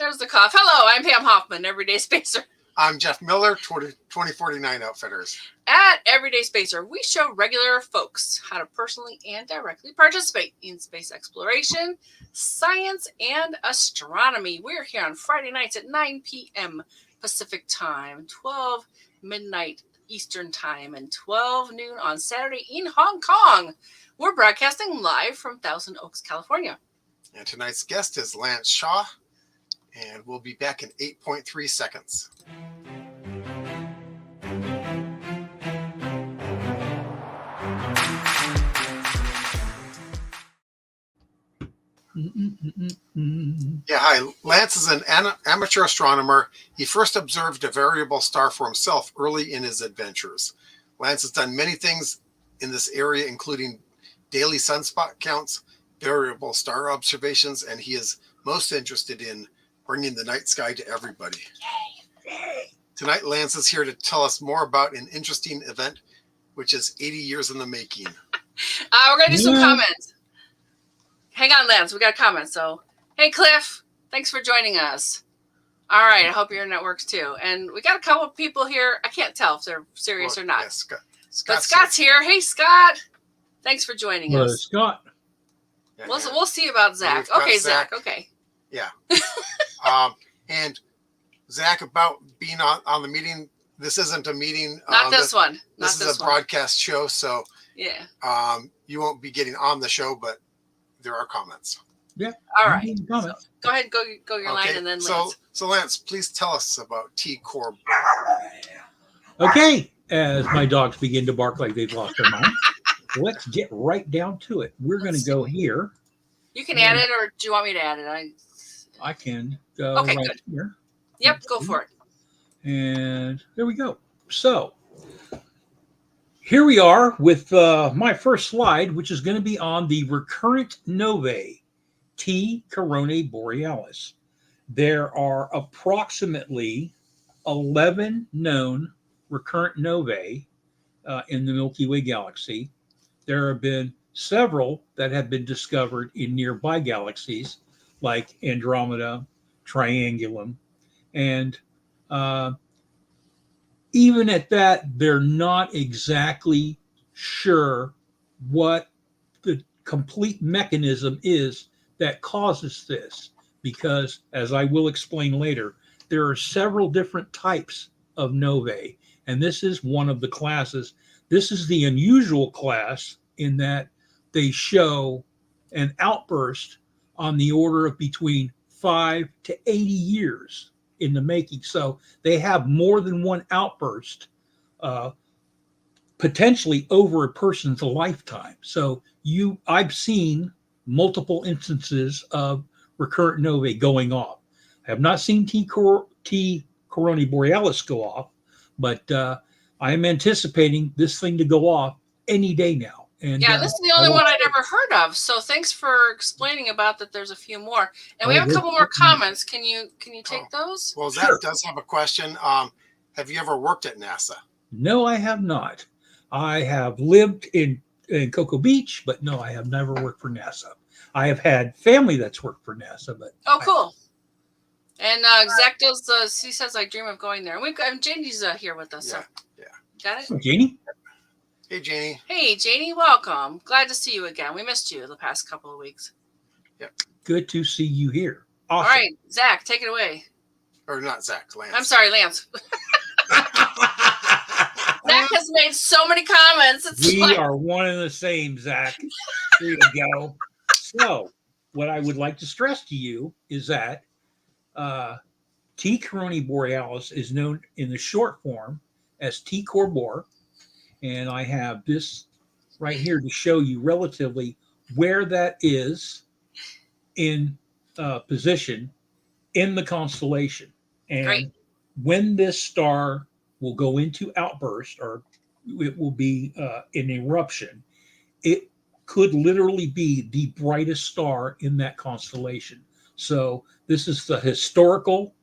There's the cough. Hello, I'm Pam Hoffman, Everyday Spacer. I'm Jeff Miller, 2049 Outfitters. At Everyday Spacer, we show regular folks how to personally and directly participate in space exploration, science, and astronomy. We're here on Friday nights at 9 p.m. Pacific Time, 12 midnight Eastern Time, and 12 noon on Saturday in Hong Kong. We're broadcasting live from Thousand Oaks, California. And tonight's guest is Lance Shaw, and we'll be back in 8.3 seconds. Yeah, hi. Lance is an amateur astronomer. He first observed a variable star for himself early in his adventures. Lance has done many things in this area, including daily sunspot counts, variable star observations, and he is most interested in bringing the night sky to everybody. Yay. Tonight, Lance is here to tell us more about an interesting event, which is 80 years in the making. We're going to do some comments. Hang on, Lance. We got comments. So, hey, Cliff, thanks for joining us. All right. I hope your internet works too. And we got a couple of people here. I can't tell if they're serious or not. Yeah, but Scott's here. Hey, Scott. Thanks for joining us. Scott. Yeah, we'll see about Zach. Okay, Zach. Okay. Yeah. And Zach, about being on the meeting, this isn't a meeting. Not this one. This is a broadcast show, so yeah. You won't be getting on the show, but there are comments. Yeah. All right. So go ahead, go your line, and then Lance. So Lance, please tell us about T-Corp. Okay. As my dogs begin to bark like they've lost their mind, let's get right down to it. We're going to go here. You can add it, or do you want me to add it? I can go right good. Here. Yep, go for it. And there we go. So here we are with my first slide, which is going to be on the recurrent novae, T Coronae Borealis. There are approximately 11 known recurrent novae in the Milky Way galaxy. There have been several that have been discovered in nearby galaxies like Andromeda, Triangulum, and even at that, they're not exactly sure what the complete mechanism is that causes this, because, as I will explain later, there are several different types of novae, and this is one of the classes. This is the unusual class in that they show an outburst on the order of between 5 to 80 years in the making. So they have more than one outburst, potentially over a person's lifetime. So I've seen multiple instances of recurrent novae going off. I have not seen T Coronae Borealis go off, but I am anticipating this thing to go off any day now. And, yeah, this is the only one I'd ever heard of. So thanks for explaining about that. There's a few more, and we have a couple more comments. Can you take those? Well, Zach does have a question. Have you ever worked at NASA? No, I have not. I have lived in Cocoa Beach, but no, I have never worked for NASA. I have had family that's worked for NASA, but cool. And Zach does. He says I dream of going there. We've got Janie's here with us. Yeah. Got it, Janie. Hey, Janie. Hey, Janie, welcome. Glad to see you again. We missed you the past couple of weeks. Yep. Good to see you here. Awesome. All right, Zach, take it away. Or not Zach, Lance. I'm sorry, Lance. Zach has made so many comments. We are one and the same, Zach. There you go. So, what I would like to stress to you is that T Coronae Borealis is known in the short form as T Corbor. And I have this right here to show you relatively where that is in position in the constellation. And when this star will go into outburst, or it will be an eruption, it could literally be the brightest star in that constellation. So this is the historical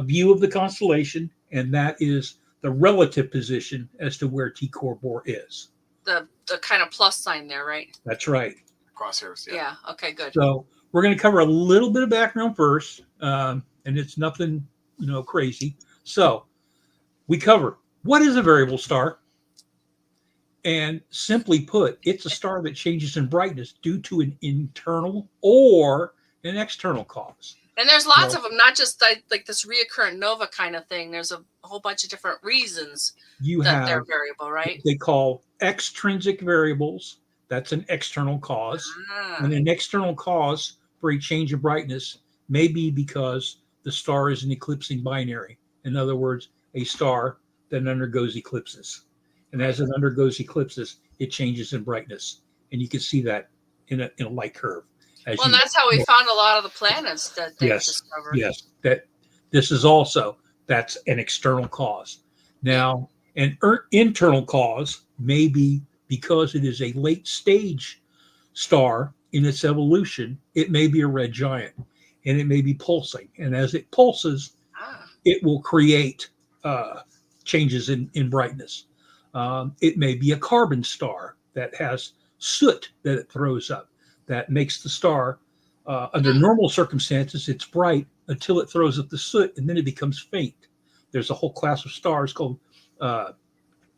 view of the constellation, and that is the relative position as to where T Corbor is. The kind of plus sign there, right? That's right. Crosshairs, yeah. Okay, good. So we're going to cover a little bit of background first. and it's nothing, crazy. So we cover what is a variable star. And simply put, it's a star that changes in brightness due to an internal or an external cause. And there's lots of them, not just like this reoccurrent nova kind of thing. There's a whole bunch of different reasons they're variable, right? They call extrinsic variables. That's an external cause. And an external cause for a change of brightness may be because the star is an eclipsing binary. In other words, a star that undergoes eclipses. And as it undergoes eclipses, it changes in brightness. And you can see that in a light curve. Well, that's how we found a lot of the planets that they discovered. Yes, this is also, that's an external cause. Now, an internal cause may be because it is a late stage star in its evolution. It may be a red giant, and it may be pulsing. And as it pulses, it will create changes in brightness. It may be a carbon star that has soot that it throws up that makes the star, under normal circumstances, it's bright until it throws up the soot, and then it becomes faint. There's a whole class of stars called,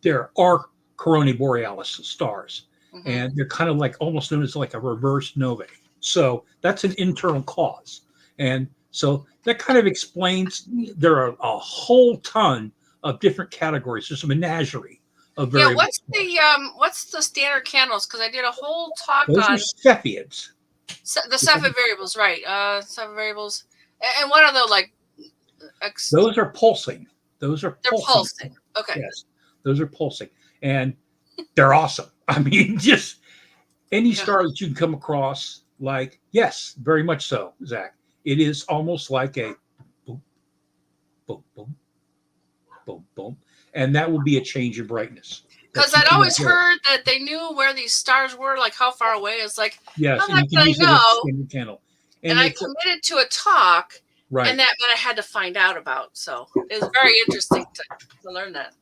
there are coronae borealis stars, and they're kind of like almost known as like a reverse nova. So that's an internal cause. And so that kind of explains, there are a whole ton of different categories. There's a menagerie of variables. What's the standard candles? Because I did a whole talk Those on are Cepheids. The Cepheid variables, right? Cepheid variables, and what are those those are pulsing. They're pulsing. Okay. Yes, those are pulsing, and they're awesome. I mean, just any star that you can come across, like, yes, very much so, Zach. It is almost like a boom, boom, boom, boom, boom. And that will be a change in brightness. Because I'd always heard that they knew where these stars were, like how far away. It's like, yes, how can I know? And I committed to a talk, right, and that I had to find out about. So it was very interesting to learn that.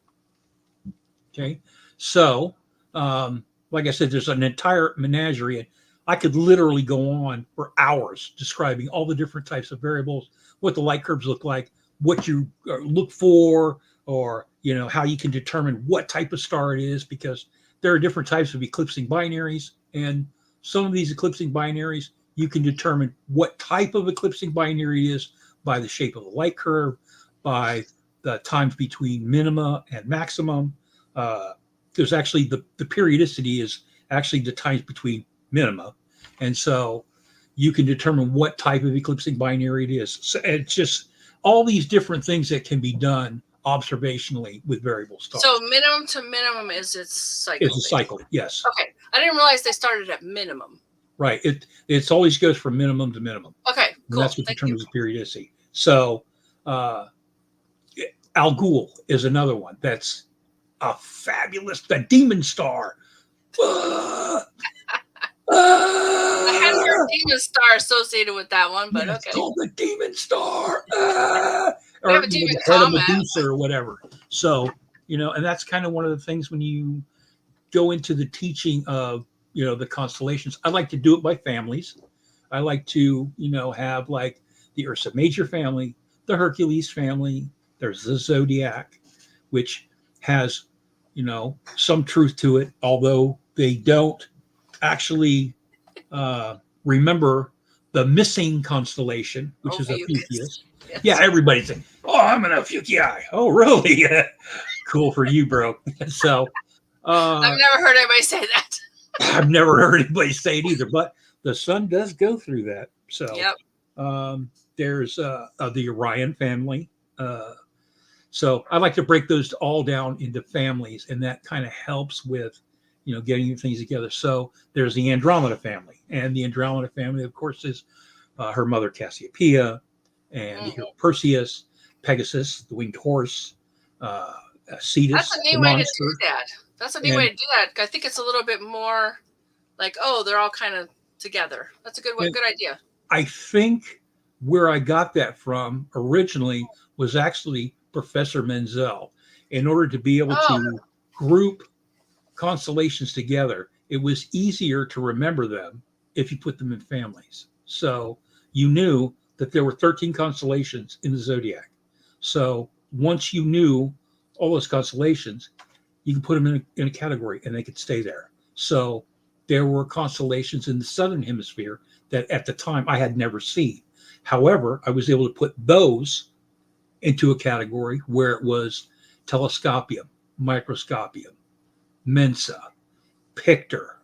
Okay, so like I said, there's an entire menagerie, and I could literally go on for hours describing all the different types of variables, what the light curves look like, what you look for, or how you can determine what type of star it is, because there are different types of eclipsing binaries, and some of these eclipsing binaries, you can determine what type of eclipsing binary it is by the shape of the light curve, by the times between minima and maximum. There's actually the periodicity is actually the times between minima, and so you can determine what type of eclipsing binary it is. So it's just all these different things that can be done observationally with variable stars. So minimum to minimum is its cycle. It's a cycle, yes. Okay, I didn't realize they started at minimum. Right. It's always goes from minimum to minimum. Okay, cool. And that's what determines the periodicity. So Al Ghul is another one that's a fabulous, the demon star. I hadn't heard demon star associated with that one, but It's called the demon star. We have a demon comet. Medusa or whatever. So, and that's kind of one of the things when you go into the teaching of, the constellations. I like to do it by families. I like to, have like the Ursa Major family, the Hercules family. There's the Zodiac, which has, some truth to it, although they don't actually remember the missing constellation, which is Ophiuchus. Yes. Yeah, everybody's saying, "Oh, I'm an Ophiuchii." Oh, really? Cool for you, bro. So I've never heard anybody say that. I've never heard anybody say it either, but the sun does go through that. So there's the Orion family. So I like to break those all down into families, and that kind of helps with, getting things together. So there's the Andromeda family, and the Andromeda family, of course, is her mother Cassiopeia, and the hero Perseus, Pegasus, the winged horse, Cetus. That's a neat way to do that. That's a neat way to do that. I think it's a little bit more like, they're all kind of together. That's a good idea. I think where I got that from originally was actually Professor Menzel. In order to be able to group constellations together, it was easier to remember them if you put them in families. So you knew that there were 13 constellations in the zodiac. So once you knew all those constellations, you can put them in a category and they could stay there. So there were constellations in the southern hemisphere that at the time I had never seen. However, I was able to put those into a category where it was telescopium, microscopium, mensa, pictor,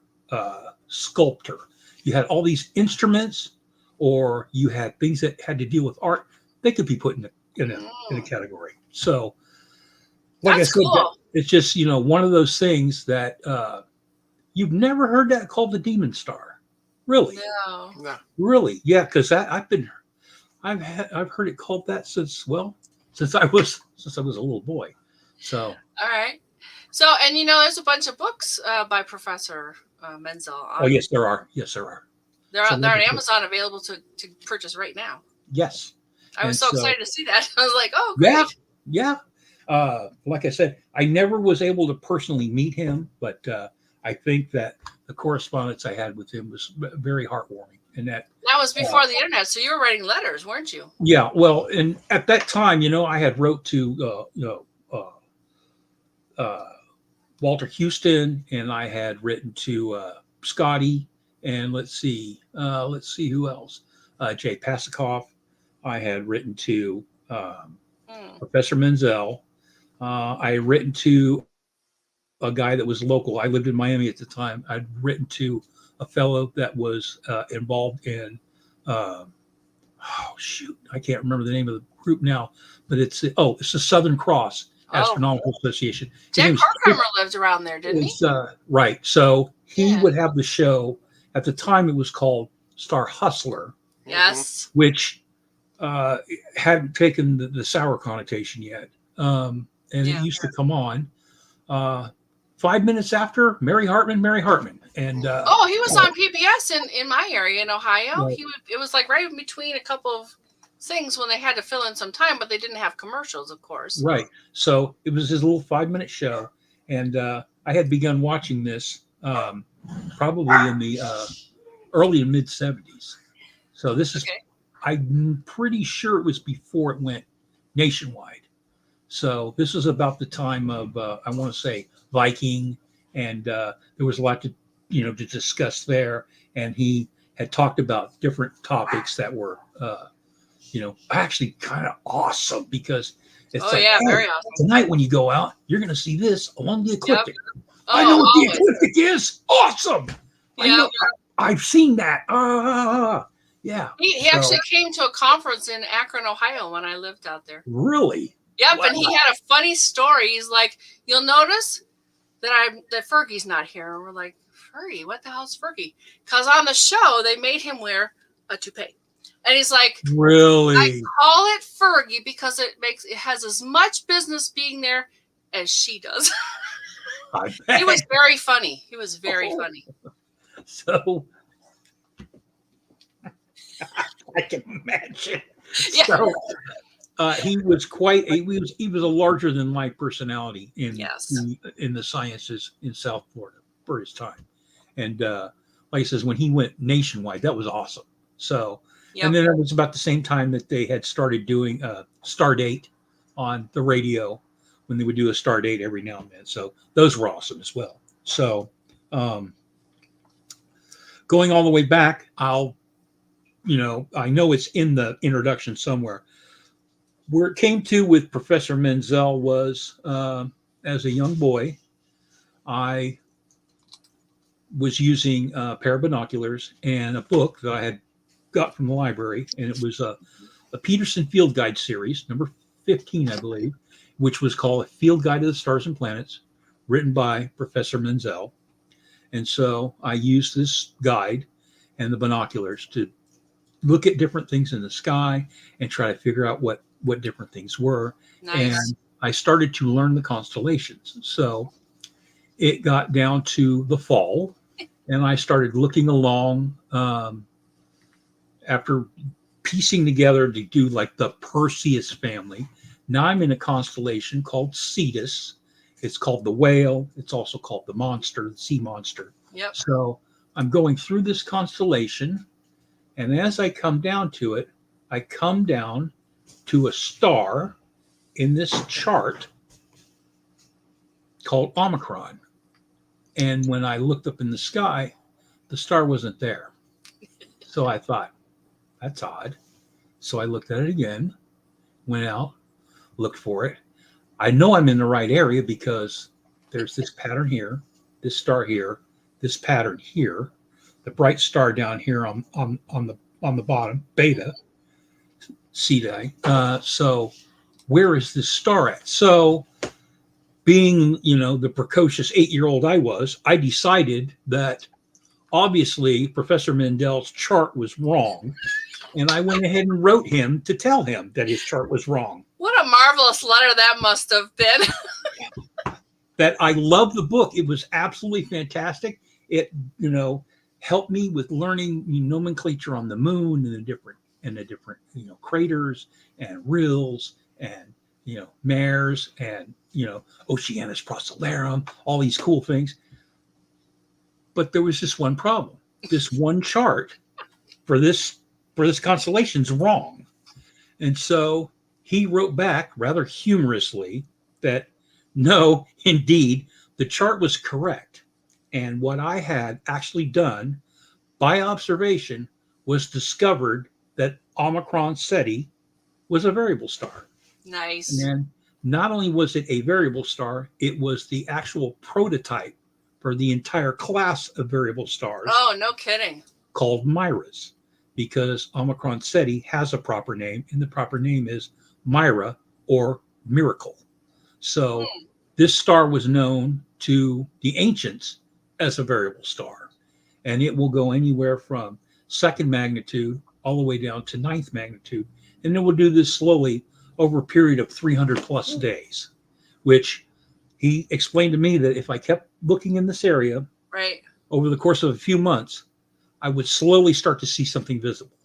sculptor. You had all these instruments, or you had things that had to deal with art. They could be put in a category. So, like That's I said, cool. it's just one of those things that you've never heard that called the demon star, really? No. No. Really? Yeah, because I've heard it called that since I was a little boy. So. All right. So, and there's a bunch of books by Professor Menzel. Oh, yes, there are. Yes, there are. They're on Amazon, available to purchase right now. Yes. I was so excited to see that. I was like, oh, great. Yeah. Like I said, I never was able to personally meet him, but I think that the correspondence I had with him was very heartwarming. And that was before the internet, so you were writing letters, weren't you? Yeah. Well, and at that time, I had wrote to Walter Houston, and I had written to Scotty, and let's see who else. Jay Pasikoff. I had written to Professor Menzel. I had written to a guy that was local. I lived in Miami at the time. I'd written to a fellow that was involved in, I can't remember the name of the group now, but it's the Southern Cross Astronomical Association. Jack Horkheimer lived around there, didn't he? Right. So he would have the show. At the time, it was called Star Hustler. Yes. Which hadn't taken the sour connotation yet. And it used to come on 5 minutes after Mary Hartman. And he was on PBS in my area in Ohio. Right. It was like right in between a couple of things when they had to fill in some time, but they didn't have commercials, of course. Right. So it was his little 5-minute show. And I had begun watching this probably in the early and mid 70s. So this is, I'm pretty sure it was before it went nationwide. So this was about the time of, I want to say, Viking. And there was a lot to discuss there. And he had talked about different topics that were, actually kind of awesome, because it's very awesome. Tonight when you go out, you're going to see this along the ecliptic. Yep. I know what the ecliptic is. Awesome. Yeah. I've seen that. Yeah. He actually came to a conference in Akron, Ohio when I lived out there. Really? Yep. Wow. And he had a funny story. He's like, you'll notice that Fergie's not here. And we're like, Fergie? What the hell's Fergie? Because on the show, they made him wear a toupee. And he's like, really? I call it Fergie because it has as much business being there as she does. He was very funny. He was very funny. So I can imagine. Yeah. So, he was he was a larger than life personality in the sciences in South Florida for his time. And like I says, when he went nationwide, that was awesome. So, and then it was about the same time that they had started doing Stardate on the radio, when they would do a Stardate every now and then. So those were awesome as well. So going all the way back, I know it's in the introduction somewhere. Where it came to with Professor Menzel was, as a young boy, I was using a pair of binoculars and a book that I had got from the library, and it was a Peterson Field Guide series, number 15, I believe, which was called A Field Guide to the Stars and Planets, written by Professor Menzel. And so I used this guide and the binoculars to look at different things in the sky and try to figure out what different things were. Nice. And I started to learn the constellations. So it got down to the fall, and I started looking along after piecing together to do like the Perseus family. Now I'm in a constellation called Cetus. It's called the whale. It's also called the monster, the sea monster. Yep. So I'm going through this constellation, and as I come down to it, I come down to a star in this chart called Omicron. And when I looked up in the sky, the star wasn't there. So I thought, that's odd. So I looked at it again, went out, looked for it. I know I'm in the right area because there's this pattern here, this star here, this pattern here, the bright star down here on the bottom, beta, ceti. So where is this star at? So being, the precocious 8-year-old I was, I decided that obviously Professor Menzel's chart was wrong. And I went ahead and wrote him to tell him that his chart was wrong. What a marvelous letter that must have been. That I love the book. It was absolutely fantastic. It, helped me with learning nomenclature on the moon and the different craters and rills and mares and Oceanus Procellarum, all these cool things. But there was this one problem. This one chart for this constellation's wrong. And so he wrote back rather humorously that no, indeed, the chart was correct. And what I had actually done by observation was discovered that Omicron Ceti was a variable star. Nice. And not only was it a variable star, it was the actual prototype for the entire class of variable stars. Oh, no kidding. Called Miras, because Omicron Ceti has a proper name, and the proper name is Mira or miracle. So this star was known to the ancients as a variable star, and it will go anywhere from 2nd magnitude all the way down to 9th magnitude, and it will do this slowly over a period of 300 plus days, which he explained to me that if I kept looking in this area right over the course of a few months, I would slowly start to see something visible.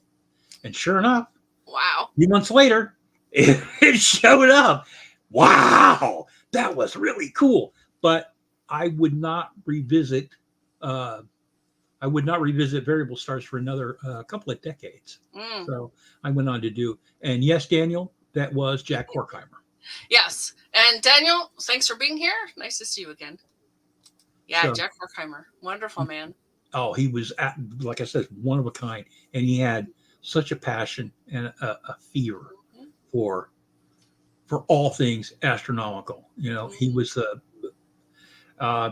And sure enough, wow, a few months later, it showed up. Wow, that was really cool. But I would not revisit variable stars for another couple of decades. So I went on to do, and yes, Daniel, that was Jack Horkheimer. Yes. And Daniel, thanks for being here. Nice to see you again. Yeah, so, Jack Horkheimer. Wonderful man. Oh, he was, like I said, one of a kind. And he had such a passion and a fear for all things astronomical. He was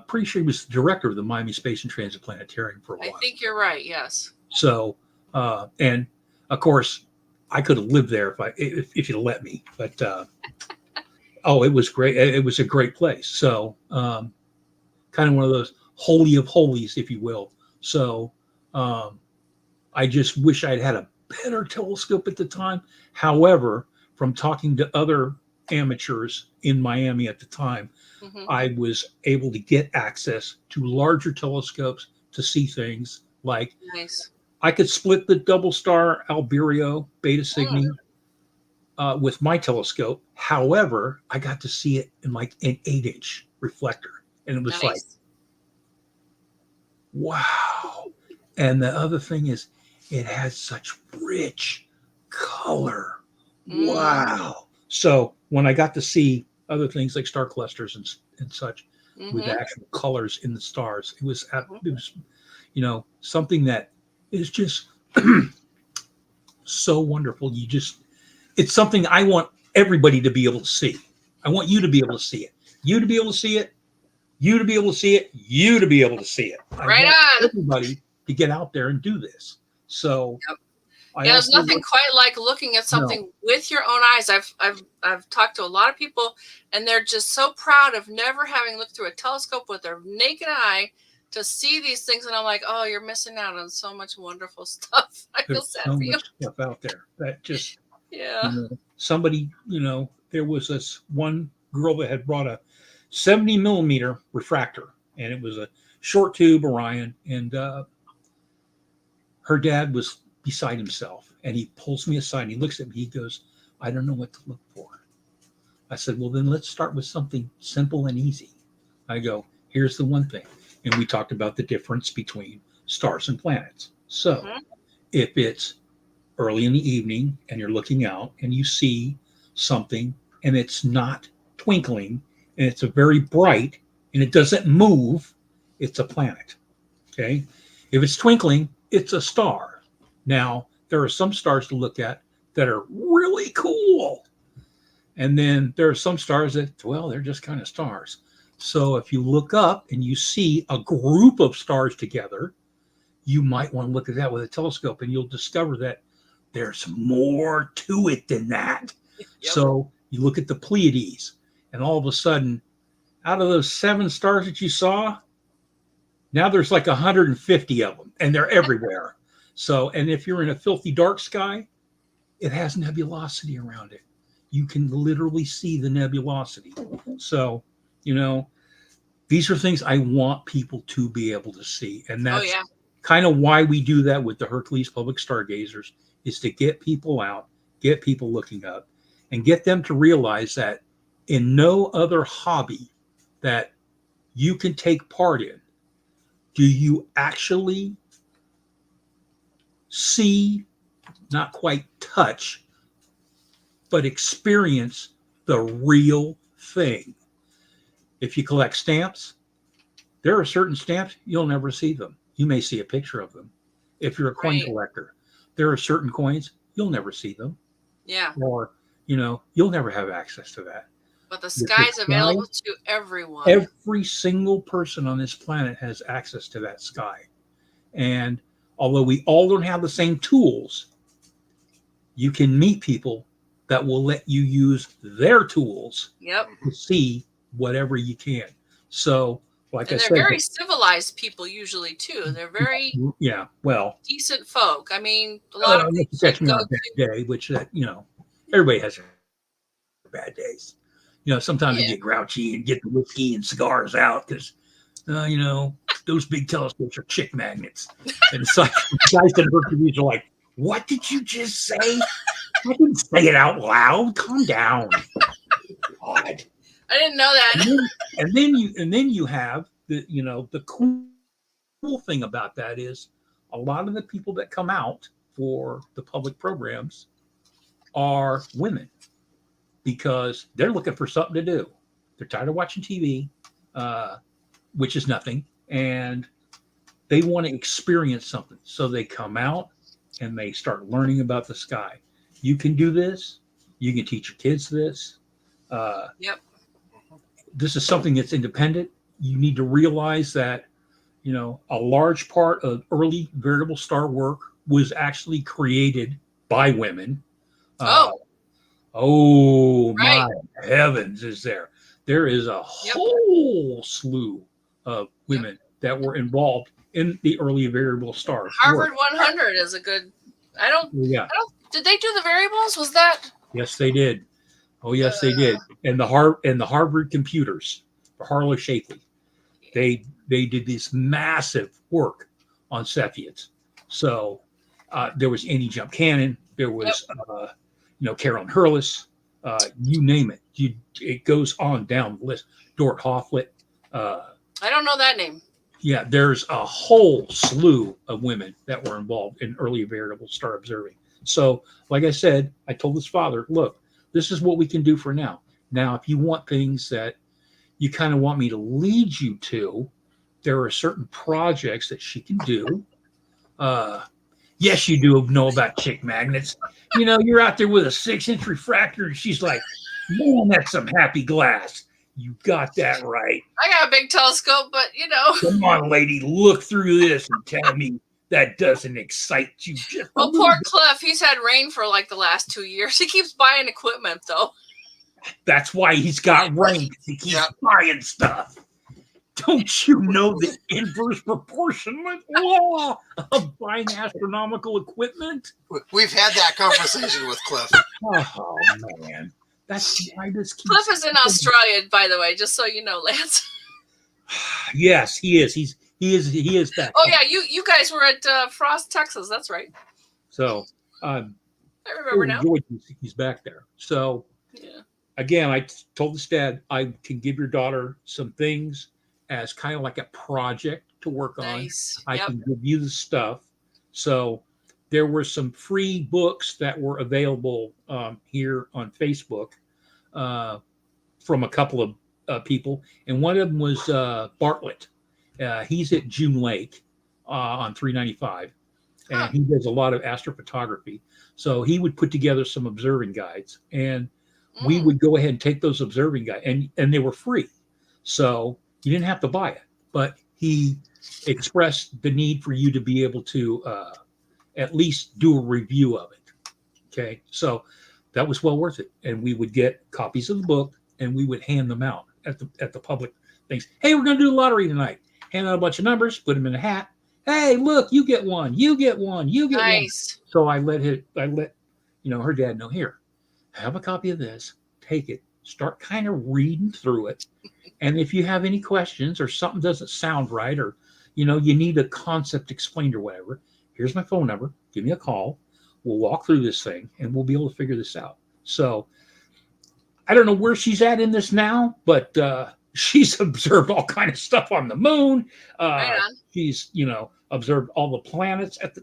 pretty sure he was the director of the Miami Space and Transit Planetarium for a while. I think you're right, yes. So, and of course, I could have lived there if you'd let me. But, it was great. It was a great place. So, kind of one of those holy of holies, if you will. So I just wish I'd had a better telescope at the time. However, from talking to other amateurs in Miami at the time, I was able to get access to larger telescopes to see things like I could split the double star Albireo Beta Cygni with my telescope. However, I got to see it in like an 8-inch reflector. And it was like, wow. And the other thing is, it has such rich color. Wow. So when I got to see other things like star clusters and such with actual colors in the stars, it was something that is just so wonderful. It's something I want everybody to be able to see. I want you to be able to see it. You to be able to see it. You to be able to see it. You to be able to see it. Right on. Everybody to get out there and do this. So, there's nothing quite like looking at something with your own eyes. I've talked to a lot of people, and they're just so proud of never having looked through a telescope with their naked eye to see these things. And I'm like, oh, you're missing out on so much wonderful stuff. I feel sad for you. There's so much stuff out there that just yeah. Somebody, there was this one girl that had brought a 70 millimeter refractor, and it was a short tube Orion, and her dad was beside himself, and he pulls me aside and he looks at me. He goes, I don't know what to look for. I said, well, then let's start with something simple and easy. I go, here's the one thing. And we talked about the difference between stars and planets. So if it's early in the evening and you're looking out and you see something and it's not twinkling and it's a very bright and it doesn't move, it's a planet. Okay. If it's twinkling, it's a star. Now, there are some stars to look at that are really cool. And then there are some stars that, well, they're just kind of stars. So if you look up and you see a group of stars together, you might want to look at that with a telescope and you'll discover that there's more to it than that. Yep. So you look at the Pleiades and all of a sudden, out of those 7 stars that you saw, now there's like 150 of them and they're everywhere. So, and if you're in a filthy dark sky, it has nebulosity around it. You can literally see the nebulosity. So, you know, these are things I want people to be able to see. And that's kind of why we do that with the Hercules Public Stargazers, is to get people out, get people looking up, and get them to realize that in no other hobby that you can take part in do you actually see, not quite touch, but experience the real thing. If you collect stamps, there are certain stamps you'll never see them. You may see a picture of them. If you're a coin collector, there are certain coins you'll never see them. Yeah. Or, you know, you'll never have access to that. But the sky's available to everyone. Every single person on this planet has access to that sky. And although we all don't have the same tools, you can meet people that will let you use their tools to see whatever you can. So, like I said, they're very civilized people usually too. They're very decent folk. I mean, a lot of people catch me on a bad day, which you know, everybody has bad days. You know, sometimes you get grouchy and get the whiskey and cigars out because, you know, those big telescopes are chick magnets. And it's like guys that Hercules are like, "What did you just say? I didn't say it out loud. Calm down." God. I didn't know that. And then you have the, you know, the cool thing about that is a lot of the people that come out for the public programs are women because they're looking for something to do. They're tired of watching TV, which is nothing, and they want to experience something. So they come out and they start learning about the sky. You can do this. You can teach your kids this. This is something that's independent. You need to realize that, you know, a large part of early variable star work was actually created by women. My heavens, is there? There is a whole slew of women that were involved in the early variable stars. Harvard 100 is a good. Did they do the variables? Was that? Yes, they did. Oh, yes, they did. And the Harvard computers for Harlow Shapley, they did this massive work on Cepheids. So there was Annie Jump Cannon. There was, you know, Carolyn Hurlis. You name it. It goes on down the list. Dort Hofflet. I don't know that name. Yeah, there's a whole slew of women that were involved in early variable star observing. So, like I said, I told his father, look, this is what we can do for now. Now, if you want things that you kind of want me to lead you to, there are certain projects that she can do. Yes, you do know about chick magnets. You know, you're out there with a 6-inch refractor, and she's like, man, that's some happy glass. You got that right. I got a big telescope, but, you know. Come on, lady, look through this and tell me that doesn't excite you. Just well, poor Cliff, he's had rain for like the last 2 years. He keeps buying equipment, though. That's why he's got rain. He keeps buying stuff. Don't you know the inverse proportionate law of buying astronomical equipment? We've had that conversation with Cliff. Oh, man. That's why this keeps Cliff is in Australia, by the way, just so you know, Lance. Yes, he is. He is back. Oh yeah, you guys were at Frost, Texas. That's right. So I remember now. He's back there. So again, I told his dad I can give your daughter some things as kind of like a project to work on. I can give you the stuff. So there were some free books that were available here on Facebook from a couple of people, and one of them was Bartlett. He's at June Lake on 395, and he does a lot of astrophotography. So he would put together some observing guides, and we would go ahead and take those observing guides, and they were free. So you didn't have to buy it, but he expressed the need for you to be able to at least do a review of it. Okay, so that was well worth it. And we would get copies of the book, and we would hand them out at the public things. Hey, we're going to do the lottery tonight. Hand out a bunch of numbers, put them in a hat. Hey, look, you get one, you get one, you get one. So I let her dad know, here, have a copy of this, take it, start kind of reading through it. And if you have any questions or something doesn't sound right, or, you need a concept explained or whatever, here's my phone number. Give me a call. We'll walk through this thing and we'll be able to figure this out. So I don't know where she's at in this now, but she's observed all kind of stuff on the moon. She's, observed all the planets at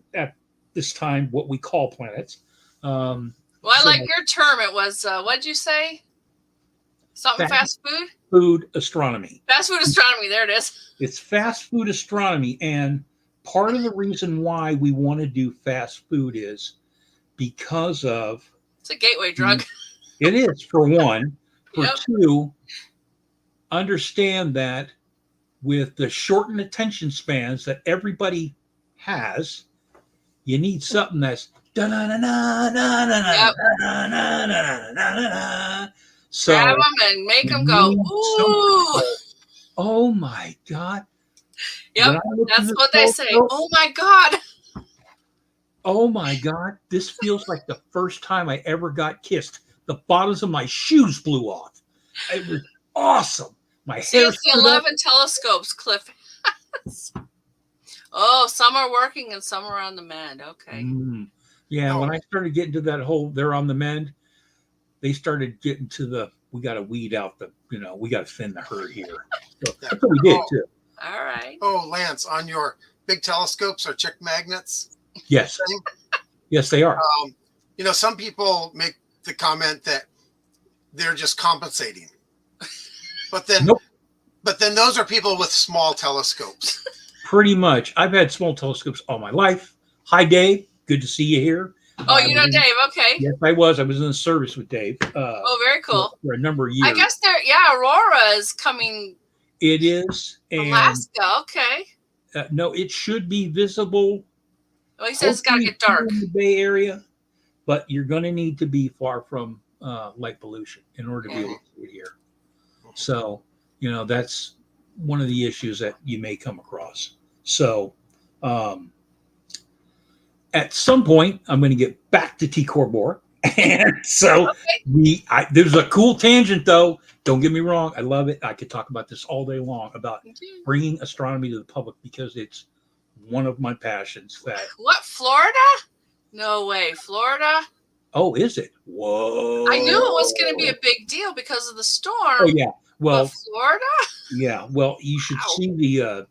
this time, what we call planets. Well, I like your term. It was, what'd you say? Something fast food? Food astronomy. Fast food astronomy. There it is. It's fast food astronomy. And part of the reason why we want to do fast food is because of... It's a gateway drug. It is, for one. For two, understand that with the shortened attention spans that everybody has, you need something that's so grab them and make them go, ooh. Oh my God. Yep, that's what they say. Oh my God. Oh my God. This feels like the first time I ever got kissed. The bottoms of my shoes blew off. It was awesome. My hair. It's the 11 telescopes, Cliff. Oh, some are working and some are on the mend. Okay. Yeah, when I started getting to that whole they're on the mend, they started getting to we got to weed out we got to thin the herd here. So that's what we did too. All right. Oh, Lance, on your big telescopes are chick magnets? Yes. Yes, they are. Some people make the comment that they're just compensating. But then, But then those are people with small telescopes. Pretty much. I've had small telescopes all my life. Hi, Dave. Good to see you here. Oh, you know Dave. Okay. Yes, I was. I was in the service with Dave. Very cool. For a number of years. I guess Aurora is coming. It is. And, Alaska. Okay. No, it should be visible. Well, he says it's got to get dark. In the Bay Area, but you're going to need to be far from light pollution in order to be able to see it here. So, that's one of the issues that you may come across. So, at some point, I'm going to get back to T. Corbor. And so there's a cool tangent, though. Don't get me wrong. I love it. I could talk about this all day long about bringing astronomy to the public because it's one of my passions. What, Florida? No way. Florida? Oh, is it? Whoa. I knew it was going to be a big deal because of the storm. Oh, yeah. Well, but Florida? Yeah. Well, you should see the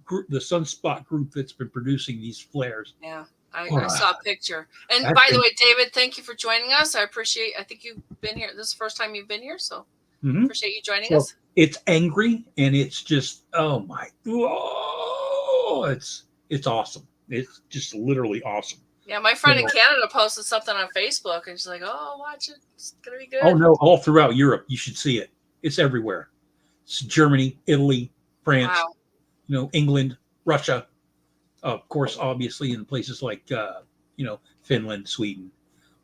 Sunspot group that's been producing these flares. Yeah. I saw a picture. And by the way, David, thank you for joining us. I think you've been here. This is the first time you've been here, so appreciate you joining us. It's angry and it's just, it's awesome. It's just literally awesome. Yeah, my friend in Canada posted something on Facebook and she's like, oh, watch it. It's going to be good. Oh, no, all throughout Europe. You should see it. It's everywhere. It's Germany, Italy, France, England, Russia. Of course, obviously in places like, Finland, Sweden,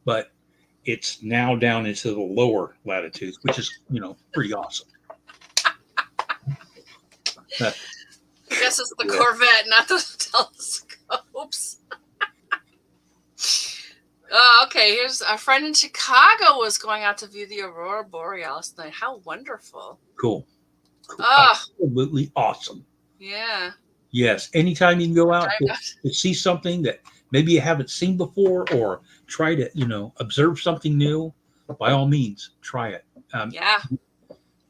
but it's now down into the lower latitudes, which is, pretty awesome. I guess it's the Corvette, not the telescopes. Okay. Here's our friend in Chicago was going out to view the Aurora Borealis tonight. How wonderful. Cool. Absolutely awesome. Yeah. Yes. Anytime you can go out to see something that maybe you haven't seen before or try to, observe something new, by all means, try it.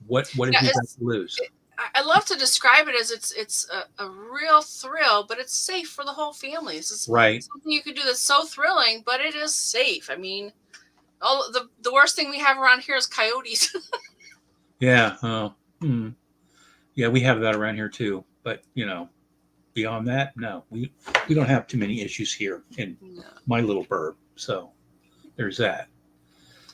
What have you got to lose? I love to describe it as it's a real thrill, but it's safe for the whole family. This is Right. something you could do that's so thrilling, but it is safe. I mean, all the worst thing we have around here is coyotes. Yeah. Yeah, we have that around here too. But beyond that, no, we don't have too many issues here in No. my little burb. So there's that.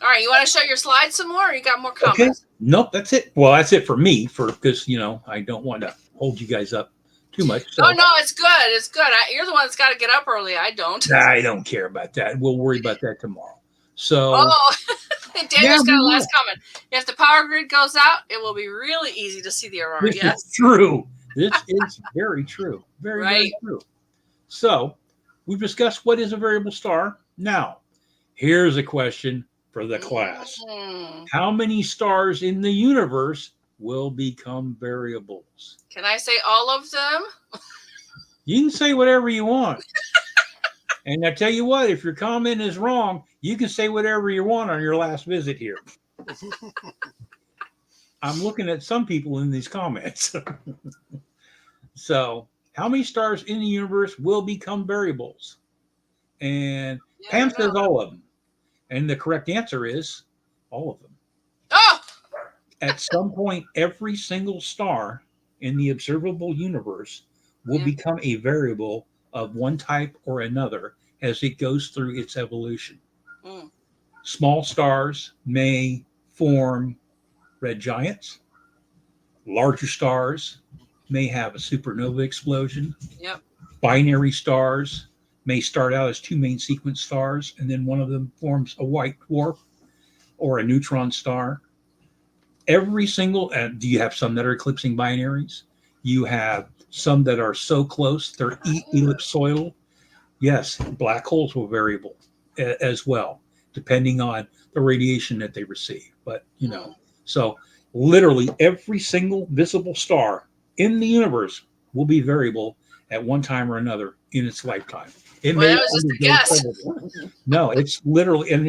All right, you want to show your slides some more, or you got more comments? Okay. Nope, that's it. Well, that's it for me, because I don't want to hold you guys up too much. So. Oh no, it's good. It's good. You're the one that's got to get up early. I don't. I don't care about that. We'll worry about that tomorrow. So. Oh, Daniel's got a last will. comment. If the power grid goes out, it will be really easy to see the aurora. This is true. This is very true. Very, very true. So we've discussed what is a variable star. Now, here's a question for the class. How many stars in the universe will become variables? Can I say all of them? You can say whatever you want. And I tell you what, if your comment is wrong, you can say whatever you want on your last visit here. I'm looking at some people in these comments. So, how many stars in the universe will become variables? And Pam says all of them. And the correct answer is all of them. Oh! At some point, every single star in the observable universe will become a variable of one type or another as it goes through its evolution. Small stars may form red giants. Larger stars may have a supernova explosion. Yep. Binary stars may start out as two main sequence stars, and then one of them forms a white dwarf or a neutron star. Every single, do you have some that are eclipsing binaries? You have some that are so close, they're ellipsoidal. Yes, black holes will variable as well, depending on the radiation that they receive. But, so literally every single visible star in the universe will be variable at one time or another in its lifetime. It may that was just a guess. No, it's literally, and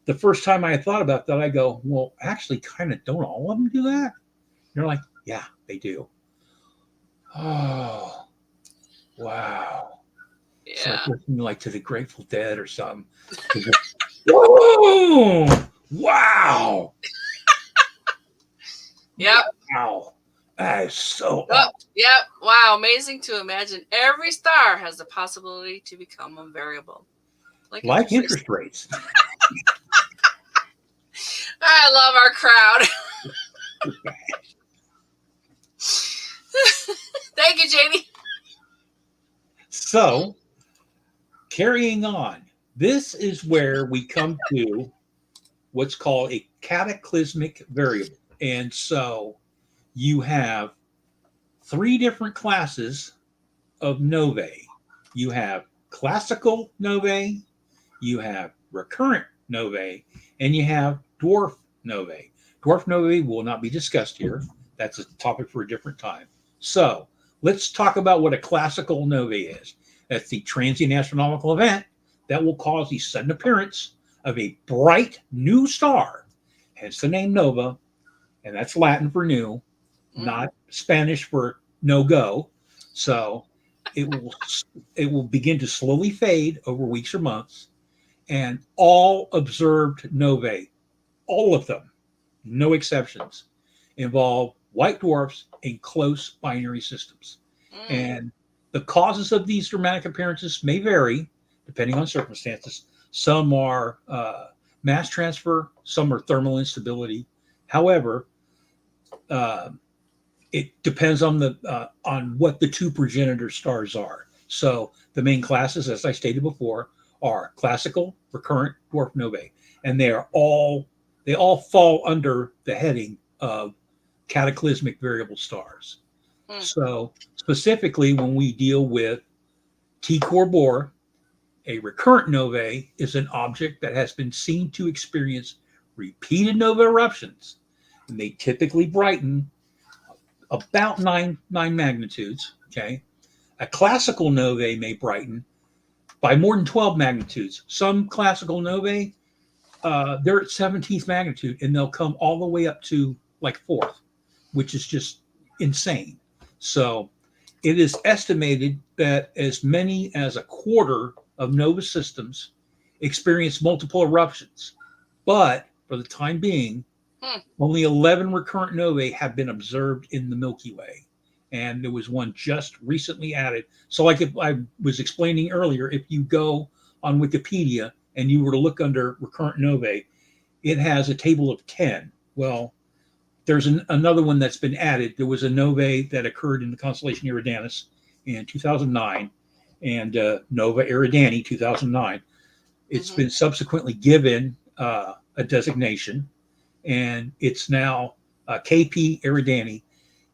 the first time I thought about that, I go, well, actually, kind of, don't all of them do that? And they're like, yeah, they do. Oh, wow. Yeah. It's like listening like to the Grateful Dead or something. Whoa! Wow! Yep. Wow. That is so awesome. Yep. Wow. Amazing to imagine every star has the possibility to become a variable. Like interest rates. I love our crowd. Thank you, Jamie. So, carrying on, this is where we come to what's called a cataclysmic variable. And so you have three different classes of novae. You have classical novae, you have recurrent novae, and you have dwarf novae. Dwarf novae will not be discussed here. That's a topic for a different time. So let's talk about what a classical novae is. That's the transient astronomical event that will cause the sudden appearance of a bright new star, hence the name nova, and that's Latin for new, not Spanish for no-go. So it will begin to slowly fade over weeks or months, and all observed novae, all of them, no exceptions, involve white dwarfs in close binary systems. And the causes of these dramatic appearances may vary depending on circumstances. Some are mass transfer, some are thermal instability. However, it depends on what the two progenitor stars are. So the main classes, as I stated before, are classical, recurrent, dwarf novae, and they all fall under the heading of cataclysmic variable stars. So specifically, when we deal with T Corps, a recurrent novae is an object that has been seen to experience repeated nova eruptions, and they typically brighten about nine magnitudes. Okay, a classical novae may brighten by more than 12 magnitudes. Some classical novae, they're at 17th magnitude, and they'll come all the way up to like 4th, which is just insane. So it is estimated that as many as a quarter of nova systems experience multiple eruptions. But for the time being, only 11 recurrent novae have been observed in the Milky Way. And there was one just recently added. So, like if I was explaining earlier, if you go on Wikipedia and you were to look under recurrent novae, it has a table of 10. Well, there's another one that's been added. There was a novae that occurred in the constellation Eridanus in 2009, and Nova Eridani 2009. It's been subsequently given a designation, and it's now KP Eridani.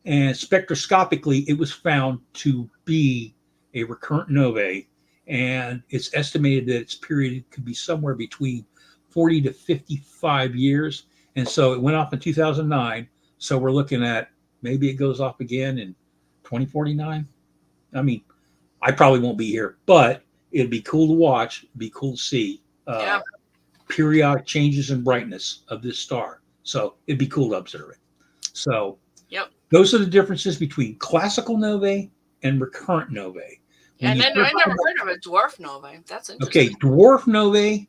And spectroscopically, it was found to be a recurrent novae, and it's estimated that its period could be somewhere between 40 to 55 years. And so it went off in 2009. So we're looking at maybe it goes off again in 2049. I mean, I probably won't be here, but it'd be cool to watch. It'd be cool to see periodic changes in brightness of this star. So it'd be cool to observe it. So those are the differences between classical novae and recurrent novae. And then I never heard of a dwarf novae. That's interesting. Okay, dwarf novae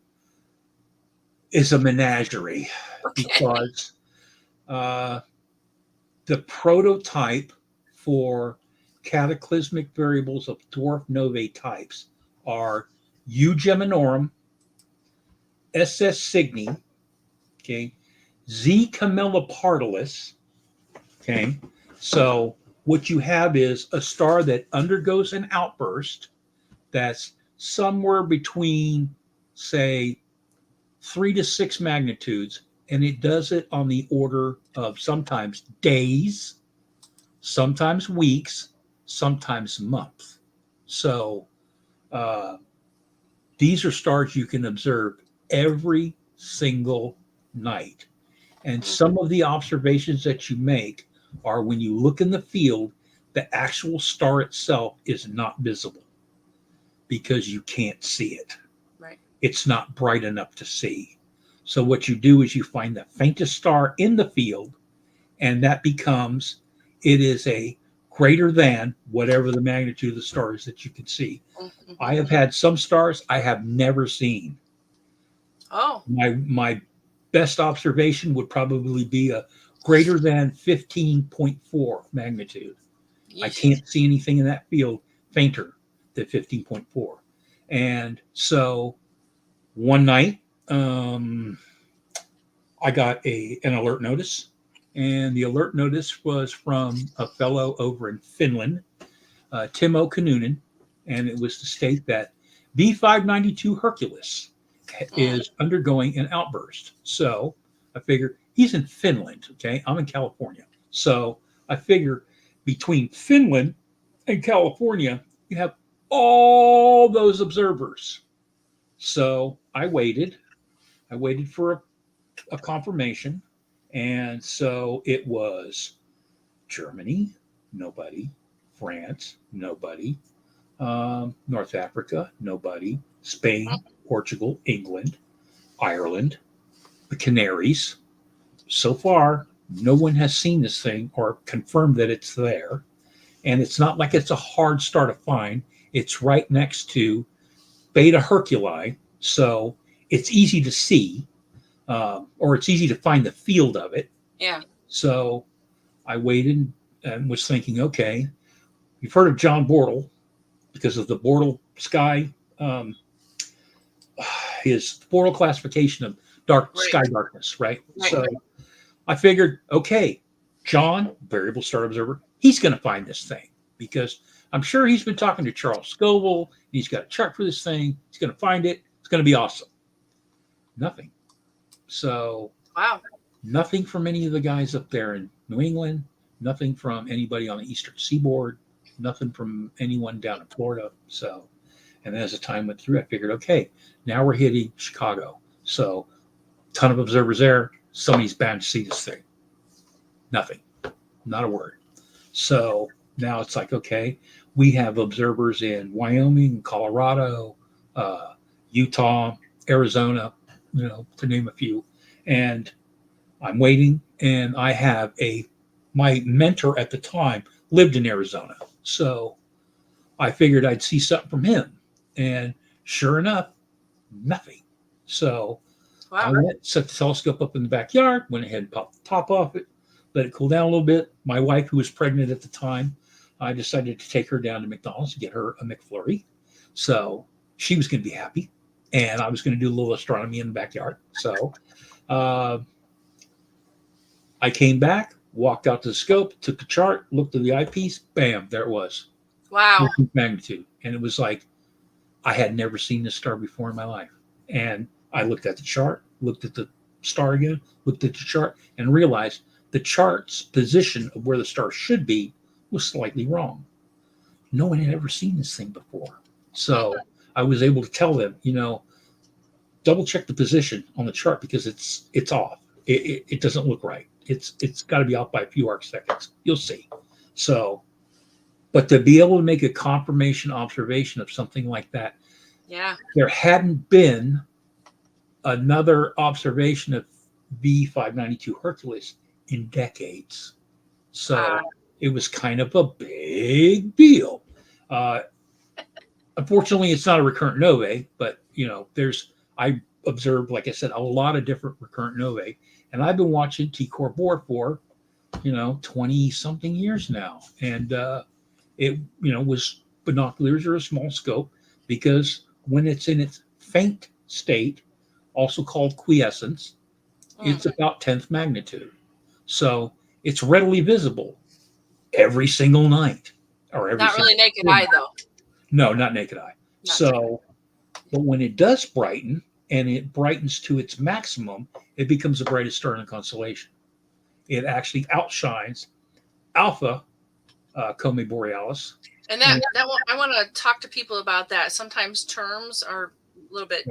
is a menagerie because the prototype for cataclysmic variables of dwarf novae types are U Geminorum, SS Cygni, okay, Z Camelopardalis, okay. So what you have is a star that undergoes an outburst that's somewhere between, say, 3 to 6 magnitudes, and it does it on the order of sometimes days, sometimes weeks, sometimes months. So these are stars you can observe every single night. And some of the observations that you make are when you look in the field, the actual star itself is not visible because you can't see it. Right. It's not bright enough to see. So what you do is you find the faintest star in the field, and that becomes, it is a greater than whatever the magnitude of the star is that you can see. I have had some stars I have never seen. Oh. My best observation would probably be a greater than 15.4 magnitude. Yeesh. I can't see anything in that field fainter than 15.4. And so one night, I got an alert notice, and the alert notice was from a fellow over in Finland, Timo Kanunen, and it was to state that V592 Hercules is undergoing an outburst. So I figured he's in Finland, okay? I'm in California. So I figure between Finland and California, you have all those observers. So I waited for a confirmation. And so it was Germany, nobody. France, nobody. North Africa, nobody. Spain, Portugal, England, Ireland, the Canaries. So far, no one has seen this thing or confirmed that it's there. And it's not like it's a hard star to find. It's right next to Beta Herculi. So it's easy to see, or it's easy to find the field of it. Yeah. So I waited and was thinking, okay, you've heard of John Bortle because of the Bortle sky, his Bortle classification of sky darkness, right? So I figured, okay, John, variable star observer, he's going to find this thing because I'm sure he's been talking to Charles Scoville. He's got a chart for this thing. He's going to find it. It's going to be awesome. Nothing. So nothing from any of the guys up there in New England. Nothing from anybody on the Eastern Seaboard. Nothing from anyone down in Florida. So, and then as the time went through, I figured, okay, now we're hitting Chicago. So, ton of observers there. Somebody's bound to see this thing. Nothing. Not a word. So now it's like, okay, we have observers in Wyoming, Colorado, Utah, Arizona, to name a few. And I'm waiting, and I have a my mentor at the time lived in Arizona. So I figured I'd see something from him. And sure enough, nothing. So I Wow. went, set the telescope up in the backyard, went ahead and popped the top off it, let it cool down a little bit. My wife, who was pregnant at the time, I decided to take her down to McDonald's to get her a McFlurry. So she was going to be happy. And I was going to do a little astronomy in the backyard. So uh, I came back, walked out to the scope, took the chart, looked at the eyepiece, bam, there it was. Wow. Magnitude. And it was like, I had never seen this star before in my life. And I looked at the chart, looked at the star again, looked at the chart, and realized the chart's position of where the star should be was slightly wrong. No one had ever seen this thing before. So I was able to tell them, double check the position on the chart because it's off. It doesn't look right. It's got to be off by a few arc seconds. You'll see. So, but to be able to make a confirmation observation of something like that, Yeah. there hadn't been another observation of V592 Hercules in decades. So it was kind of a big deal. Unfortunately, it's not a recurrent novae, but I observed, like I said, a lot of different recurrent novae, and I've been watching T Corps for 20 something years now, and it was binoculars are a small scope because when it's in its faint state, also called quiescence, it's about 10th magnitude. So it's readily visible every single night or every Not really naked eye, though. No, not naked eye. But when it does brighten and it brightens to its maximum, it becomes the brightest star in the constellation. It actually outshines Alpha Comae Borealis. And that I want to talk to people about that. Sometimes terms are a little bit,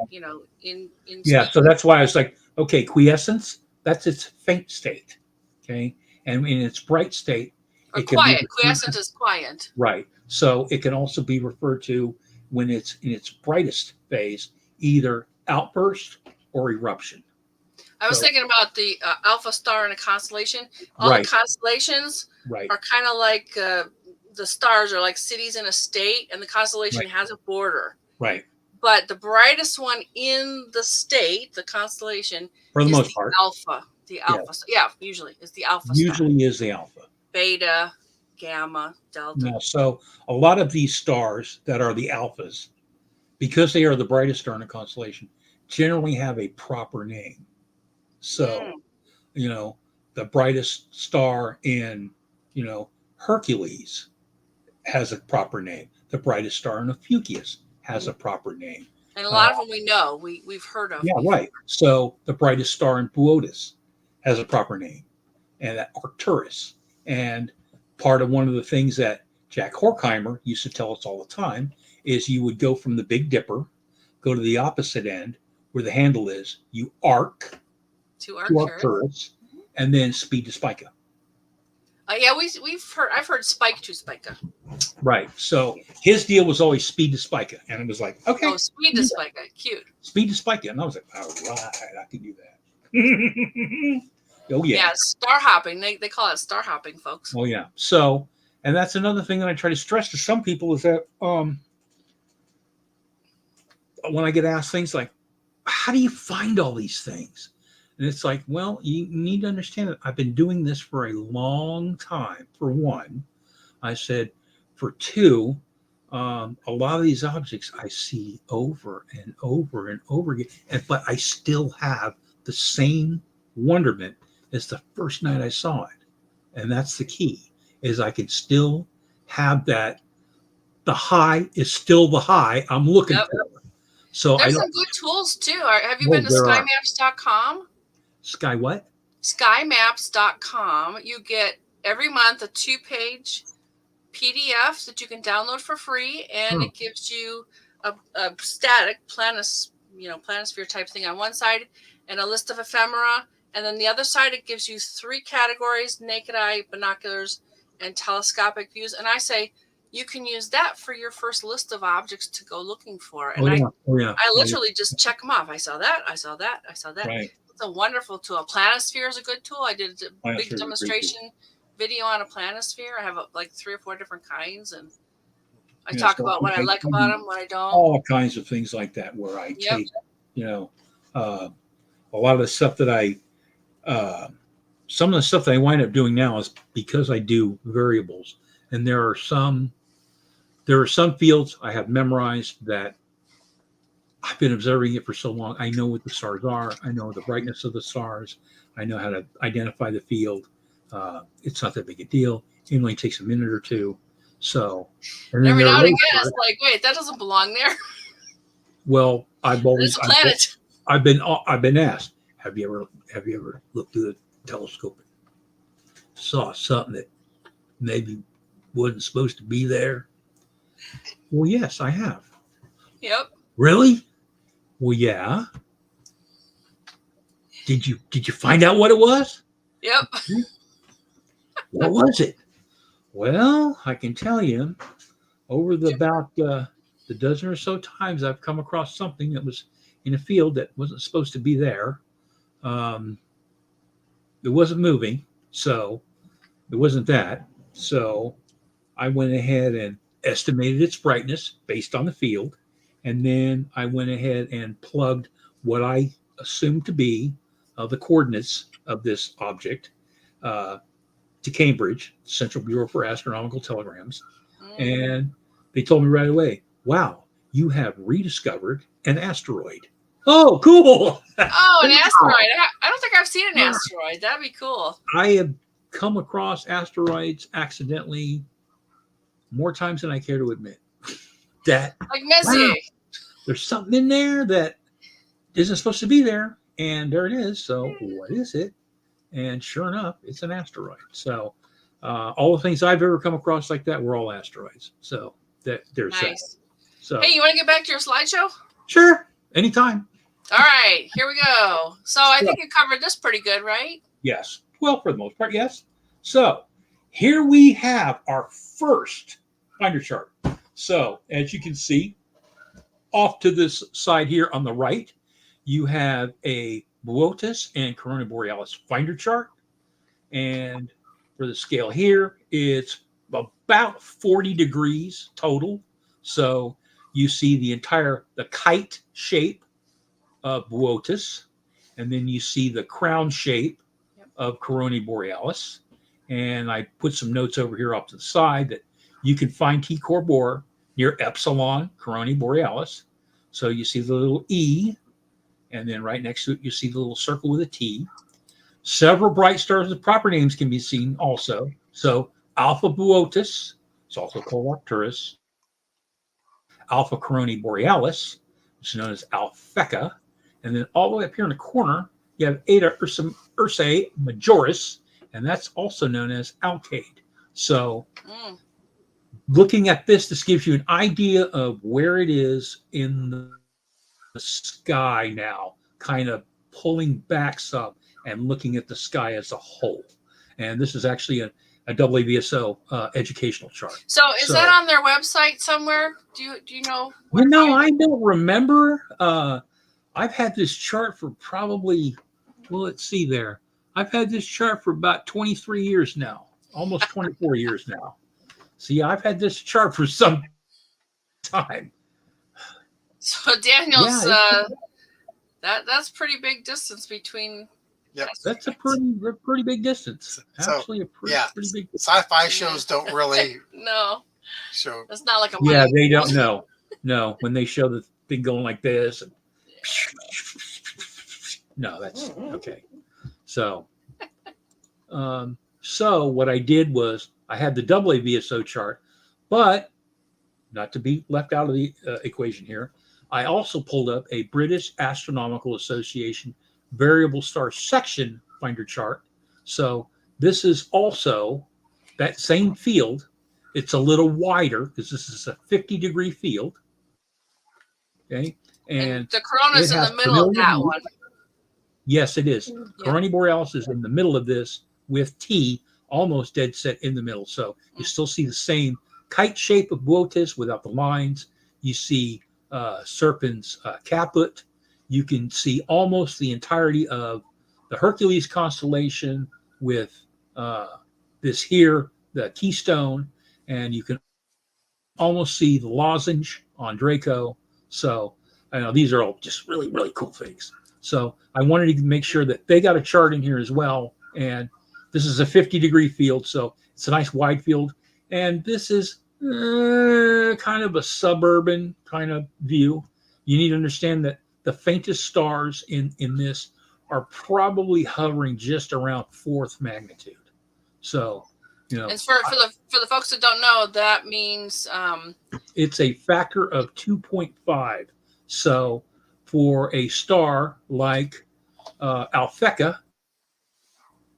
in yeah. So that's why I was like, okay, quiescence, that's its faint state. Okay. And in its bright state, or quiet. Quiescent is quiet. Right. So it can also be referred to when it's in its brightest phase, either outburst or eruption. I was thinking about the alpha star in a constellation. All the constellations are kind of like the stars are like cities in a state, and the constellation has a border. Right. But the brightest one in the state, the constellation, for the most part, alpha. The alpha. Yeah, usually is the alpha. Usually is the alpha. Beta, gamma, delta. Now, so a lot of these stars that are the alphas, because they are the brightest star in a constellation, generally have a proper name. So, the brightest star in, Hercules has a proper name. The brightest star in Ophiuchus has a proper name. And a lot of them we know, we've heard of. Yeah, right. So the brightest star in Boötis has a proper name, and Arcturus. And part of one of the things that Jack Horkheimer used to tell us all the time is you would go from the Big Dipper, go to the opposite end where the handle is, you arc to Arcturus, and then speed to Spica. Yeah, I've heard spike to Spica. Right. So his deal was always speed to Spica, and it was like, okay. Oh, speed to Spica, cute. Speed to Spica, and I was like, all right, I can do that. Oh yeah. Yeah, star hopping. They call it star hopping, folks. Oh yeah. So, and that's another thing that I try to stress to some people is that when I get asked things like, how do you find all these things? And it's like, well, you need to understand that I've been doing this for a long time. For one, I said, for two, a lot of these objects I see over and over and over again, but I still have the same wonderment as the first night I saw it. And that's the key, is I can still have that. The high is still the high I'm looking for. So there's some good tools too. Have you been to skymaps.com? Sky what? Skymaps.com. You get every month a 2-page PDF that you can download for free, and it gives you a static planisphere type thing on one side and a list of ephemera, and then the other side it gives you 3 categories: naked eye, binoculars, and telescopic views. And I say you can use that for your first list of objects to go looking for. And I literally just check them off. I saw that. I saw that. I saw that. Right. It's a wonderful tool. Planisphere is a good tool. I did a big demonstration video on a planisphere. I have like 3 or 4 different kinds, and I Yeah, talk so about what I like about them, what I don't. all kinds of things like that where I Yep. take, a lot of the stuff that some of the stuff that I wind up doing now is because I do variables, and there are some fields I have memorized that I've been observing it for so long. I know what the stars are. I know the brightness of the stars. I know how to identify the field. It's not that big a deal. It only takes a minute or two. So, and then Every there now are and again, those it's like, wait, that doesn't belong there. well, It's a planet. I've been asked, have you ever looked through the telescope and saw something that maybe wasn't supposed to be there? Well, yes, I have. Yep. Really? Well, yeah. Did you find out what it was? Yep. What was it? Well, I can tell you, over the dozen or so times I've come across something that was in a field that wasn't supposed to be there. It wasn't moving, so it wasn't that. So I went ahead and estimated its brightness based on the field, and then I went ahead and plugged what I assumed to be the coordinates of this object to Cambridge, Central Bureau for Astronomical Telegrams, and they told me right away, "Wow, you have rediscovered an asteroid." Oh, cool! Oh, an asteroid. I don't think I've seen an asteroid. That'd be cool. I have come across asteroids accidentally more times than I care to admit. That Like Messier. wow, there's something in there that isn't supposed to be there, and there it is. So what is it? And sure enough, it's an asteroid. So all the things I've ever come across like that were all asteroids. So there's Nice. that. So Hey, you want to get back to your slideshow? sure, anytime. All right, here we go. So I think you covered this pretty good, right? Yes. Well, for the most part, yes. So here we have our first finder chart. So as you can see, off to this side here on the right, you have a Boötis and Corona Borealis finder chart. And for the scale here, it's about 40 degrees total. So you see the kite shape of Boötis, and then you see the crown shape of Corona Borealis. And I put some notes over here off to the side that you can find T Corbor near Epsilon Corona Borealis. So you see the little E, and then right next to it, you see the little circle with a T. Several bright stars with proper names can be seen also. So Alpha Boötis, it's also called Arcturus. Alpha Corona Borealis, it's known as Alphecca. And then all the way up here in the corner, you have Eta Ursae Majoris, and that's also known as Alcade. So looking at this gives you an idea of where it is in the sky now, kind of pulling back some and looking at the sky as a whole. And this is actually a WVSO educational chart. So is that on their website somewhere? Do you know? I don't remember. I've had this chart for probably, well, let's see there. I've had this chart for about 23 years now, almost 24 years now. See, I've had this chart for some time. So Daniel's, that's pretty big distance between. Yep. That's a pretty big distance. Actually, a pretty big distance. Sci-fi shows don't really no show. It's not like a they don't know. No, when they show the thing going like this, and no, that's okay. So, so what I did was I had the WVSO chart, but not to be left out of the equation here, I also pulled up a British Astronomical Association variable star section finder chart. So this is also that same field. It's a little wider because this is a 50-degree field. Okay. And the corona's in the middle of that one. Yes, it is. Corona Borealis is in the middle of this with T almost dead set in the middle. So you still see the same kite shape of Boötis without the lines. You see Serpens caput. You can see almost the entirety of the Hercules constellation with this here, the keystone, and you can almost see the lozenge on Draco. So I know these are all just really, really cool things. So I wanted to make sure that they got a chart in here as well. And this is a 50-degree field, so it's a nice wide field. And this is kind of a suburban kind of view. You need to understand that the faintest stars in this are probably hovering just around 4th magnitude. So, you know, And for the folks that don't know, that means it's a factor of 2.5. So for a star like Alphecca,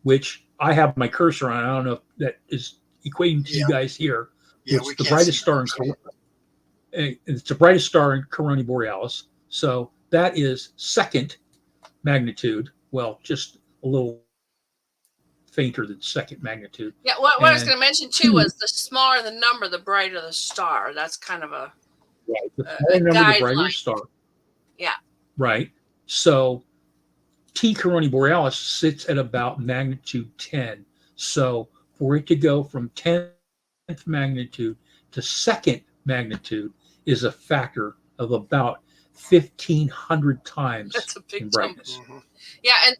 which I have my cursor on, I don't know if that is equating to you guys here. Yeah, It's the brightest star it's the brightest star in Corona Borealis. So that is 2nd magnitude. Well, just a little fainter than 2nd magnitude. Yeah, what I was going to mention too was the smaller the number, the brighter the star. That's kind of a right. The smaller number, the brighter the star. Yeah. Right. So T Corona Borealis sits at about magnitude 10. So for it to go from 10th magnitude to 2nd magnitude is a factor of about 1,500 times. That's a big in brightness. Mm-hmm. Yeah, and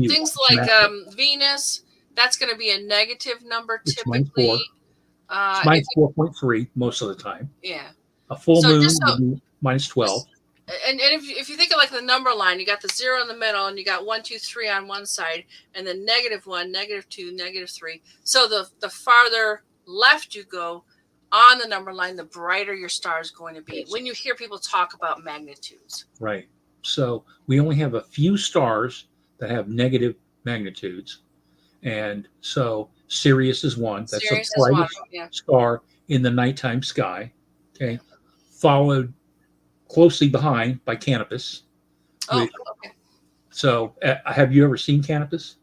things like Venus, that's going to be a negative number typically. It's minus 4.3 most of the time. Yeah. A full moon would be minus 12. And if you think of like the number line, you got the 0 in the middle, and you got 1, 2, 3 on one side, and then -1, -2, -3. So the farther left you go on the number line, the brighter your star is going to be. When you hear people talk about magnitudes, right? So we only have a few stars that have negative magnitudes, and so Sirius is one. That's the brightest star in the nighttime sky. Okay, followed closely behind by Canopus. Okay. So have you ever seen Canopus?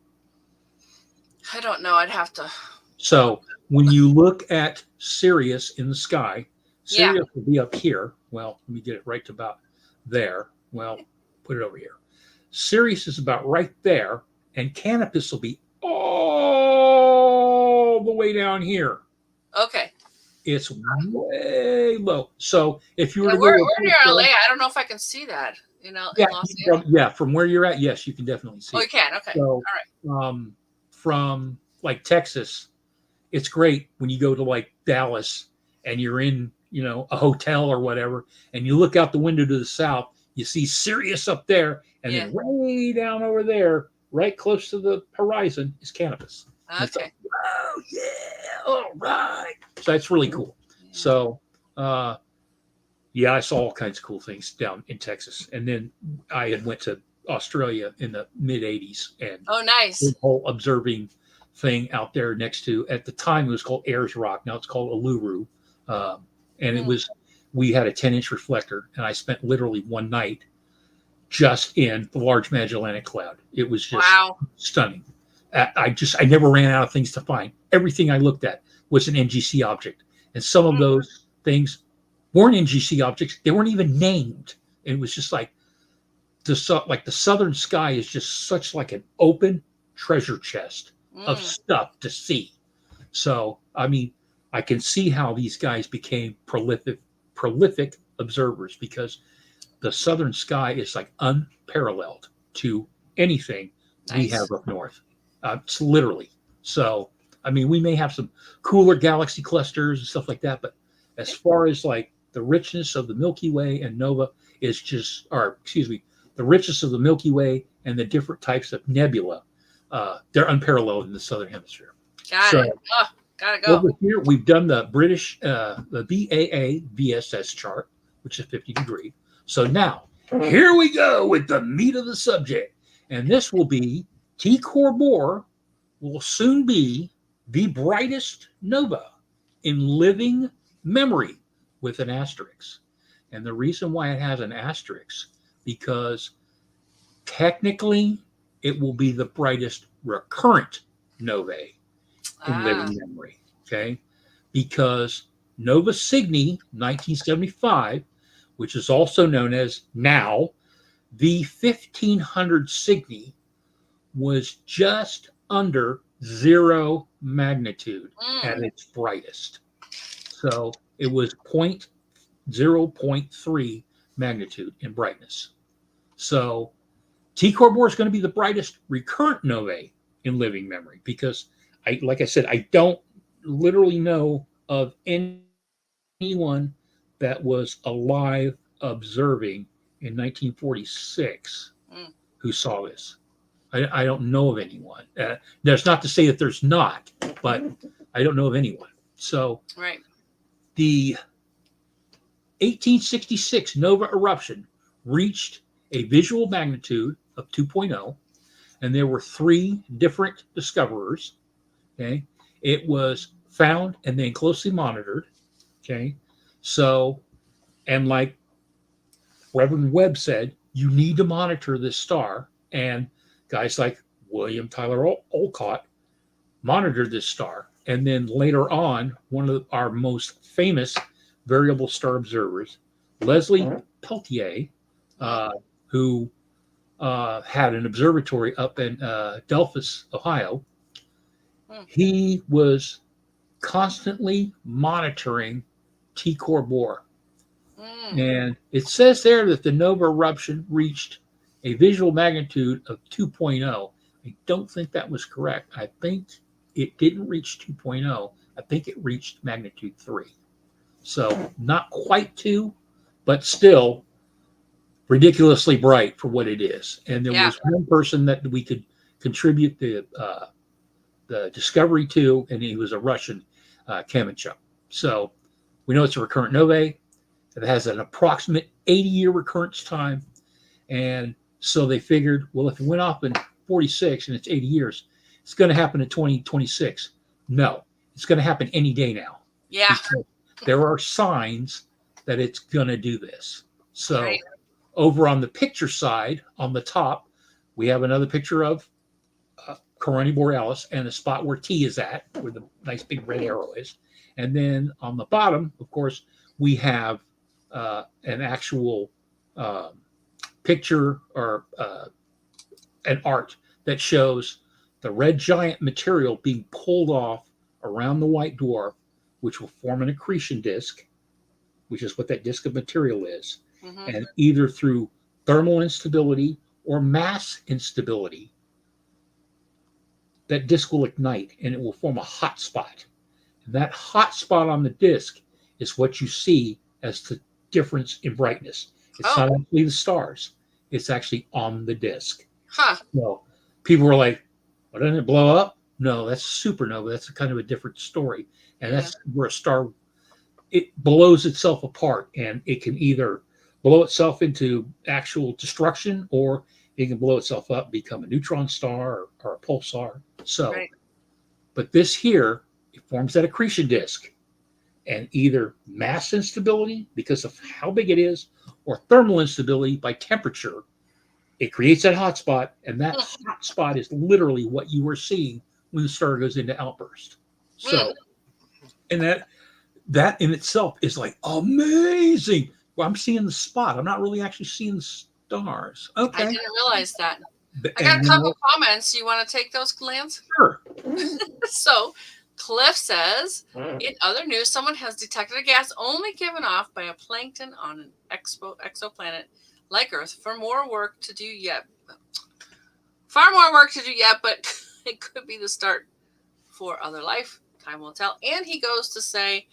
I don't know. I'd have to. So when you look at Sirius in the sky, Sirius will be up here. Well, let me get it right to about there. Well, put it over here. Sirius is about right there, and Canopus will be all the way down here. Okay. It's way low. So if you were to we're near LA, I don't know if I can see that. In Los Angeles. From where you're at, yes, you can definitely see. Oh, you can. Okay. So, all right. From like Texas, it's great when you go to like Dallas and you're in, a hotel or whatever, and you look out the window to the south, you see Sirius up there, and then way down over there, right close to the horizon, is Canopus. Okay. Like, oh yeah, all right. So that's really cool. Yeah. So, I saw all kinds of cool things down in Texas, and then I had went to Australia in the mid '80s, and nice. The whole observing thing out there next to, at the time it was called Ayers Rock, now it's called Uluru, and it was, we had a 10-inch reflector, and I spent literally one night just in the Large Magellanic Cloud. It was just stunning. I never ran out of things to find. Everything I looked at was an NGC object, and some of those things weren't NGC objects. They weren't even named. It was just like the southern sky is just such like an open treasure chest of stuff to see. So, I mean, I can see how these guys became prolific observers, because the southern sky is like unparalleled to anything we have up north. It's literally. So, I mean, we may have some cooler galaxy clusters and stuff like that, but as far as like the richness of the Milky Way and Nova is just, the richness of the Milky Way and the different types of nebula, they're unparalleled in the southern hemisphere. Got it. Oh, gotta go. Over here, we've done the British, the BAA VSS chart, which is 50 degree. So now, here we go with the meat of the subject. And this will be T Corboreal will soon be the brightest nova in living memory, with an asterisk. And the reason why it has an asterisk, because technically it will be the brightest recurrent novae in living memory. Okay. Because Nova Cygni 1975, which is also known as now the 1500 Cygni, was just under 0 magnitude at Mm. its brightest. So it was 0.3 magnitude in brightness. So T Corridor is going to be the brightest recurrent novae in living memory because like I said, I don't literally know of anyone that was alive observing in 1946 Mm. who saw this. I don't know of anyone. That's not to say that there's not, but I don't know of anyone. So Right. the 1866 nova eruption reached a visual magnitude of 2.0, and there were 3 different discoverers. Okay, it was found and then closely monitored. Okay, so, and like Reverend Webb said, you need to monitor this star, and guys like William Tyler Olcott monitored this star. And then later on, one of our most famous variable star observers, Leslie Peltier, who had an observatory up in Delphus, Ohio, he was constantly monitoring T Corridor. And it says there that the nova eruption reached a visual magnitude of 2.0. I don't think that was correct. I think it didn't reach 2.0. I think it reached magnitude 3. So not quite 2, but still ridiculously bright for what it is. And there was one person that we could contribute the discovery to, and he was a Russian Kamenchuk. So we know it's a recurrent novae. It has an approximate 80-year recurrence time. And so they figured, well, if it went off in 46 and it's 80 years, it's going to happen in 2026. No, it's going to happen any day now. Yeah. There are signs that it's going to do this. So over on the picture side, on the top, we have another picture of Corona Borealis and the spot where T is at, where the nice big red arrow is. And then on the bottom, of course, we have an actual picture or an art that shows the red giant material being pulled off around the white dwarf, which will form an accretion disk, which is what that disk of material is. And either through thermal instability or mass instability, that disk will ignite and it will form a hot spot. And that hot spot on the disk is what you see as the difference in brightness. It's not actually the stars. It's actually on the disk. So people were like, well, doesn't it blow up? No, that's supernova. That's a kind of a different story. And that's where a star, it blows itself apart, and it can either blow itself into actual destruction, or it can blow itself up, become a neutron star or a pulsar. So, but this here, it forms that accretion disk. And either mass instability because of how big it is, or thermal instability by temperature, it creates that hot spot, and that hot spot is literally what you are seeing when the star goes into outburst. So, and that in itself is like amazing. Well, I'm seeing the spot. I'm not really actually seeing the stars. Okay. I didn't realize that. I got a couple comments. You want to take those, Lance? Sure. So Cliff says, in other news, someone has detected a gas only given off by a plankton on an exoplanet like Earth. Far more work to do yet, but it could be the start for other life. Time will tell. And he goes to say,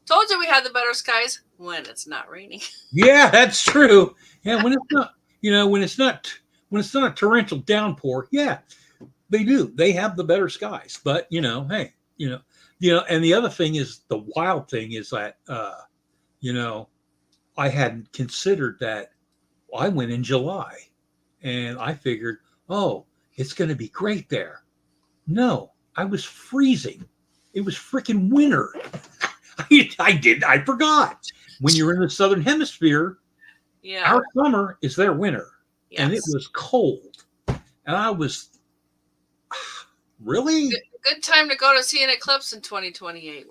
told you we had the better skies when it's not raining. Yeah, that's true. Yeah, when it's not, when it's not a torrential downpour, yeah, they do. They have the better skies. But hey, and the other thing is, the wild thing is that I hadn't considered that. I went in July, and I figured, oh, it's going to be great there. No, I was freezing. It was freaking winter. I forgot. When you're in the southern hemisphere, our summer is their winter. Yes. And it was cold. And I was really good time to go to see an eclipse in 2028.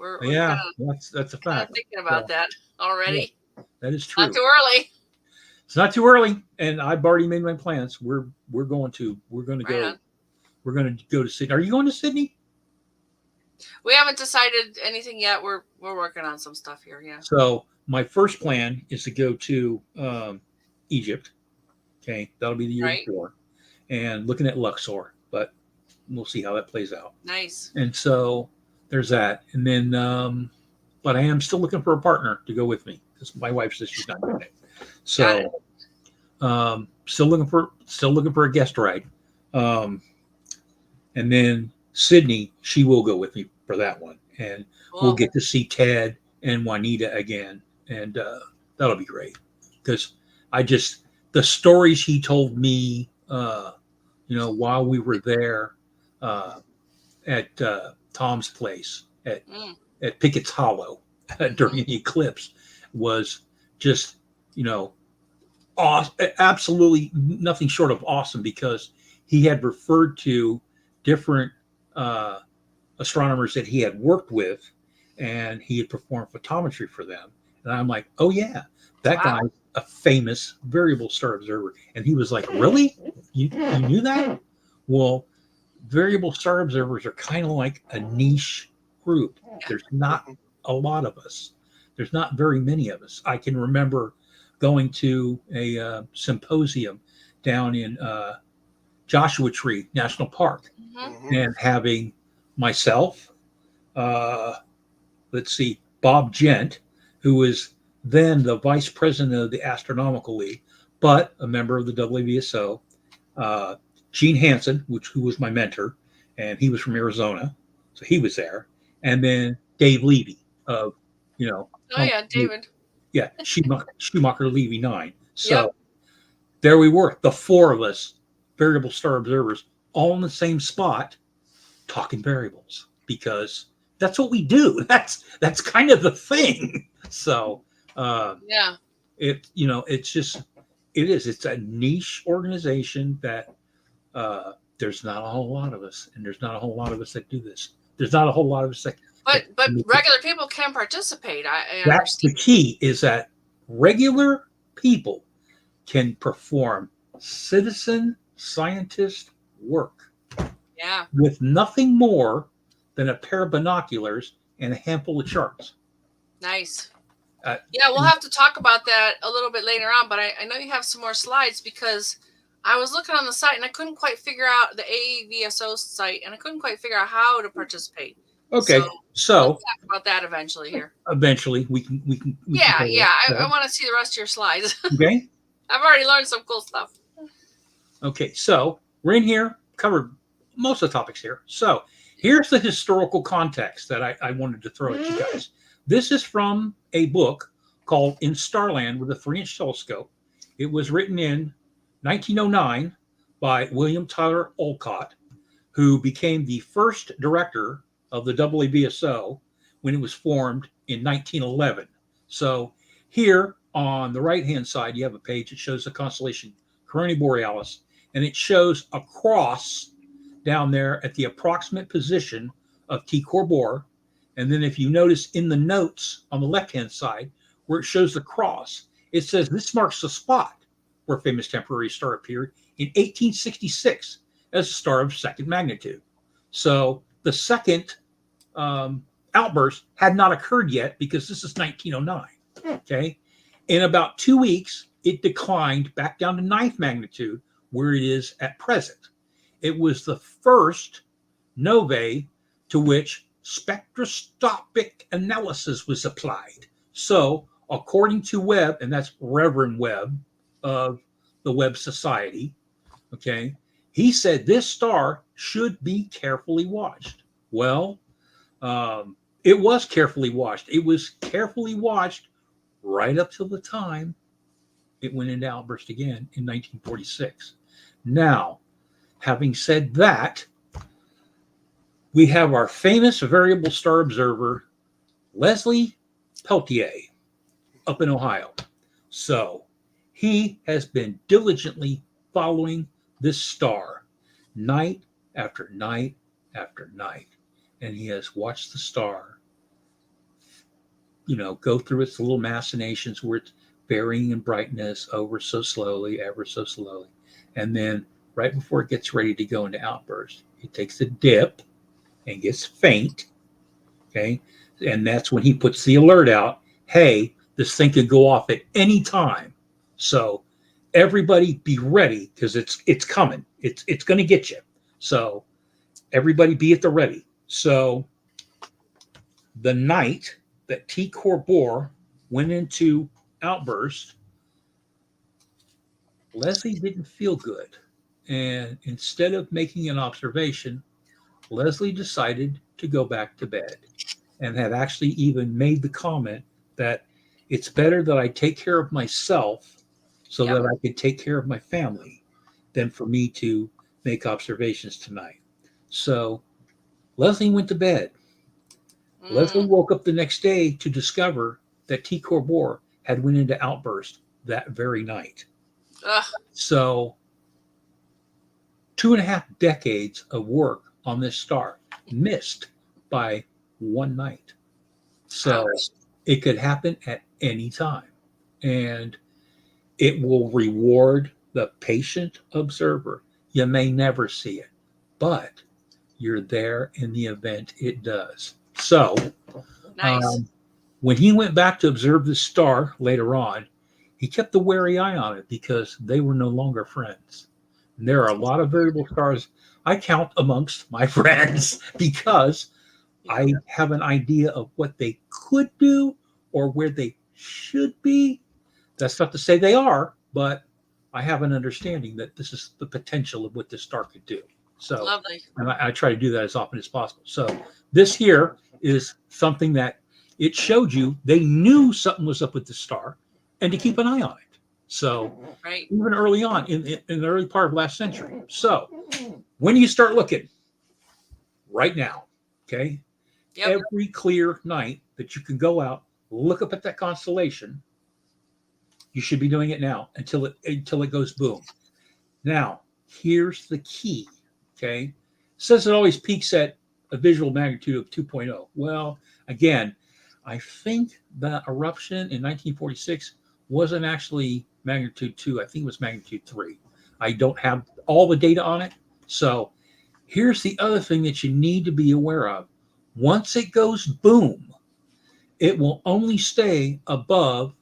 That's a fact. Thinking about that already. Yeah, that is true. Not too early. It's not too early, and I've already made my plans. We're going to go to Sydney. Are you going to Sydney? We haven't decided anything yet. We're working on some stuff here. Yeah. So my first plan is to go to Egypt. Okay, that'll be the year Right. before, and looking at Luxor, but we'll see how that plays out. Nice. And so there's that, and then, but I am still looking for a partner to go with me because my wife says she's not doing it. So, still looking for a guest ride, and then Sydney, she will go with me for that one, and we'll get to see Ted and Juanita again, and that'll be great because the stories he told me, while we were there at Tom's place at Pickett's Hollow during the eclipse was just, awesome, absolutely nothing short of awesome, because he had referred to different astronomers that he had worked with, and he had performed photometry for them. And I'm like, oh yeah, that guy's a famous variable star observer. And he was like, really? You knew that? Well, variable star observers are kind of like a niche group. There's not a lot of us. There's not very many of us. I can remember going to a symposium down in Joshua Tree National Park, and having myself, Bob Gent, who was then the vice president of the Astronomical League, but a member of the WVSO, Gene Hansen, who was my mentor, and he was from Arizona, so he was there, and then Dave Levy of, David. Yeah, Schumacher Levy 9. So there we were, the four of us, variable star observers, all in the same spot, talking variables, because that's what we do. That's kind of the thing. So it's a niche organization that there's not a whole lot of us, and there's not a whole lot of us that do this. There's not a whole lot of us that. But regular people can participate. I That's understand. the key, is that regular people can perform citizen scientist work. Yeah. With nothing more than a pair of binoculars and a handful of charts. Nice. We'll have to talk about that a little bit later on, but I know you have some more slides, because I was looking on the site and I couldn't quite figure out the AVSO site, and I couldn't quite figure out how to participate. Okay, so we'll talk about that eventually here. Eventually, we can. I want to see the rest of your slides. Okay. I've already learned some cool stuff. Okay, so we're in here, covered most of the topics here. So here's the historical context that I wanted to throw at you guys. This is from a book called In Starland with a 3-inch Telescope. It was written in 1909 by William Tyler Olcott, who became the first director of the WVSO when it was formed in 1911. So here on the right-hand side, you have a page that shows the constellation Corona Borealis, and it shows a cross down there at the approximate position of T Corbor. And then if you notice in the notes on the left-hand side where it shows the cross, it says this marks the spot where famous temporary star appeared in 1866 as a star of second magnitude. So the second outburst had not occurred yet, because this is 1909. Okay. In about 2 weeks, it declined back down to 9th magnitude, where it is at present. It was the first novae to which spectroscopic analysis was applied. So, according to Webb, and that's Reverend Webb of the Webb Society, okay, he said this star should be carefully watched. Well, it was carefully watched. It was carefully watched right up till the time it went into outburst again in 1946. Now, having said that, we have our famous variable star observer, Leslie Peltier, up in Ohio. So he has been diligently following this star night after night after night. And he has watched the star, go through its little machinations where it's varying in brightness ever so slowly. And then right before it gets ready to go into outburst, it takes a dip and gets faint, Okay. And that's when he puts the alert out. Hey, this thing could go off at any time. So everybody be ready because it's coming. It's going to get you. So everybody be at the ready. So the night that T. Corbor went into outburst, Leslie didn't feel good. And instead of making an observation, Leslie decided to go back to bed and had actually even made the comment that it's better that I take care of myself so Yep. that I could take care of my family than for me to make observations tonight. So Leslie went to bed. Leslie woke up the next day to discover that T. Corbor had went into outburst that very night. Ugh. So 2.5 decades of work on this star missed by one night. So Ouch. it could happen at any time. And it will reward the patient observer. You may never see it, but you're there in the event it does. So Nice. when he went back to observe the star later on, he kept a wary eye on it because they were no longer friends. And there are a lot of variable stars I count amongst my friends because I have an idea of what they could do or where they should be. That's not to say they are, but I have an understanding that this is the potential of what this star could do. So, Lovely. and I try to do that as often as possible. So, this here is something that it showed you they knew something was up with the star and to keep an eye on it. So, Right. even early on in the early part of last century. So, when you start looking, right now, okay? Yep. Every clear night that you can go out, look up at that constellation. You should be doing it now until it goes boom. Now, here's the key. Okay, it says it always peaks at a visual magnitude of 2.0. Well, again, I think the eruption in 1946 wasn't actually magnitude 2. I think it was magnitude 3. I don't have all the data on it. So here's the other thing that you need to be aware of. Once it goes boom, it will only stay above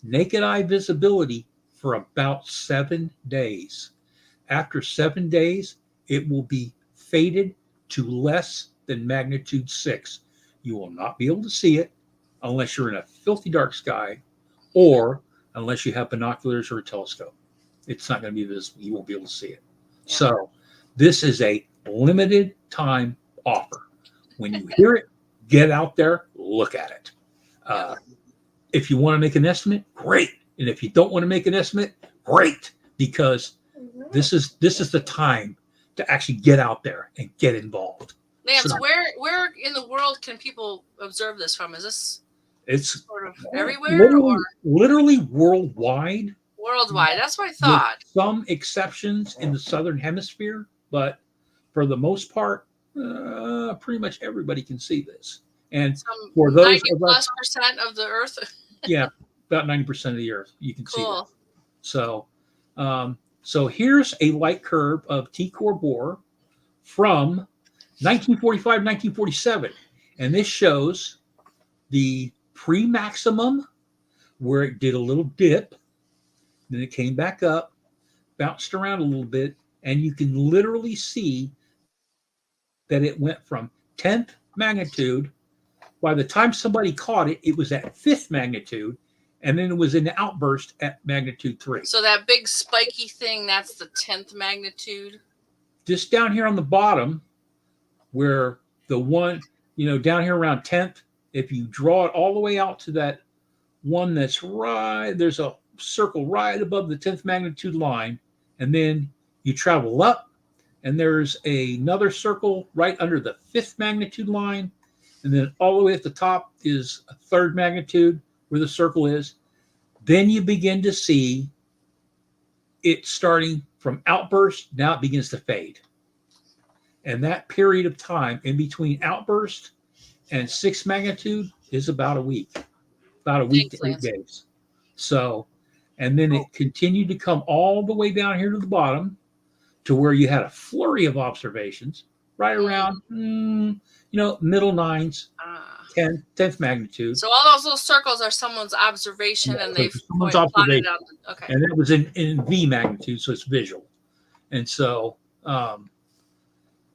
naked eye visibility for about 7 days. After 7 days, it will be faded to less than magnitude 6. You will not be able to see it unless you're in a filthy dark sky or unless you have binoculars or a telescope. It's not going to be visible. You won't be able to see it. Yeah. So this is a limited time offer. When you hear it, get out there, look at it. If you want to make an estimate, great. And if you don't want to make an estimate, great, because this is the time to actually get out there and get involved. Lance, where in the world can people observe this from? Is this sort of everywhere literally worldwide? Worldwide, that's what I thought. With some exceptions in the southern hemisphere, but for the most part, pretty much everybody can see this. And for those 90+% of the Earth. Yeah, about 90% of the Earth you can see that. So, so here's a light curve of T. Corbor from 1945, 1947, and this shows the pre-maximum where it did a little dip, then it came back up, bounced around a little bit, and you can literally see that it went from 10th magnitude. By the time somebody caught it, it was at 5th magnitude, and then it was in the outburst at magnitude 3. So that big spiky thing, that's the 10th magnitude? Just down here on the bottom, where the one, down here around 10th, if you draw it all the way out to that one that's right, there's a circle right above the 10th magnitude line, and then you travel up, and there's another circle right under the 5th magnitude line, and then all the way at the top is a 3rd magnitude where the circle is. Then you begin to see it starting from outburst. Now it begins to fade. And that period of time in between outburst and 6th magnitude is about a week. About a week to 8 days. So, and then it continued to come all the way down here to the bottom to where you had a flurry of observations right around, middle 9s. 10th magnitude. So all those little circles are someone's observation, and they've someone's plotted observation. out. Okay. And that was in V magnitude, so it's visual. And so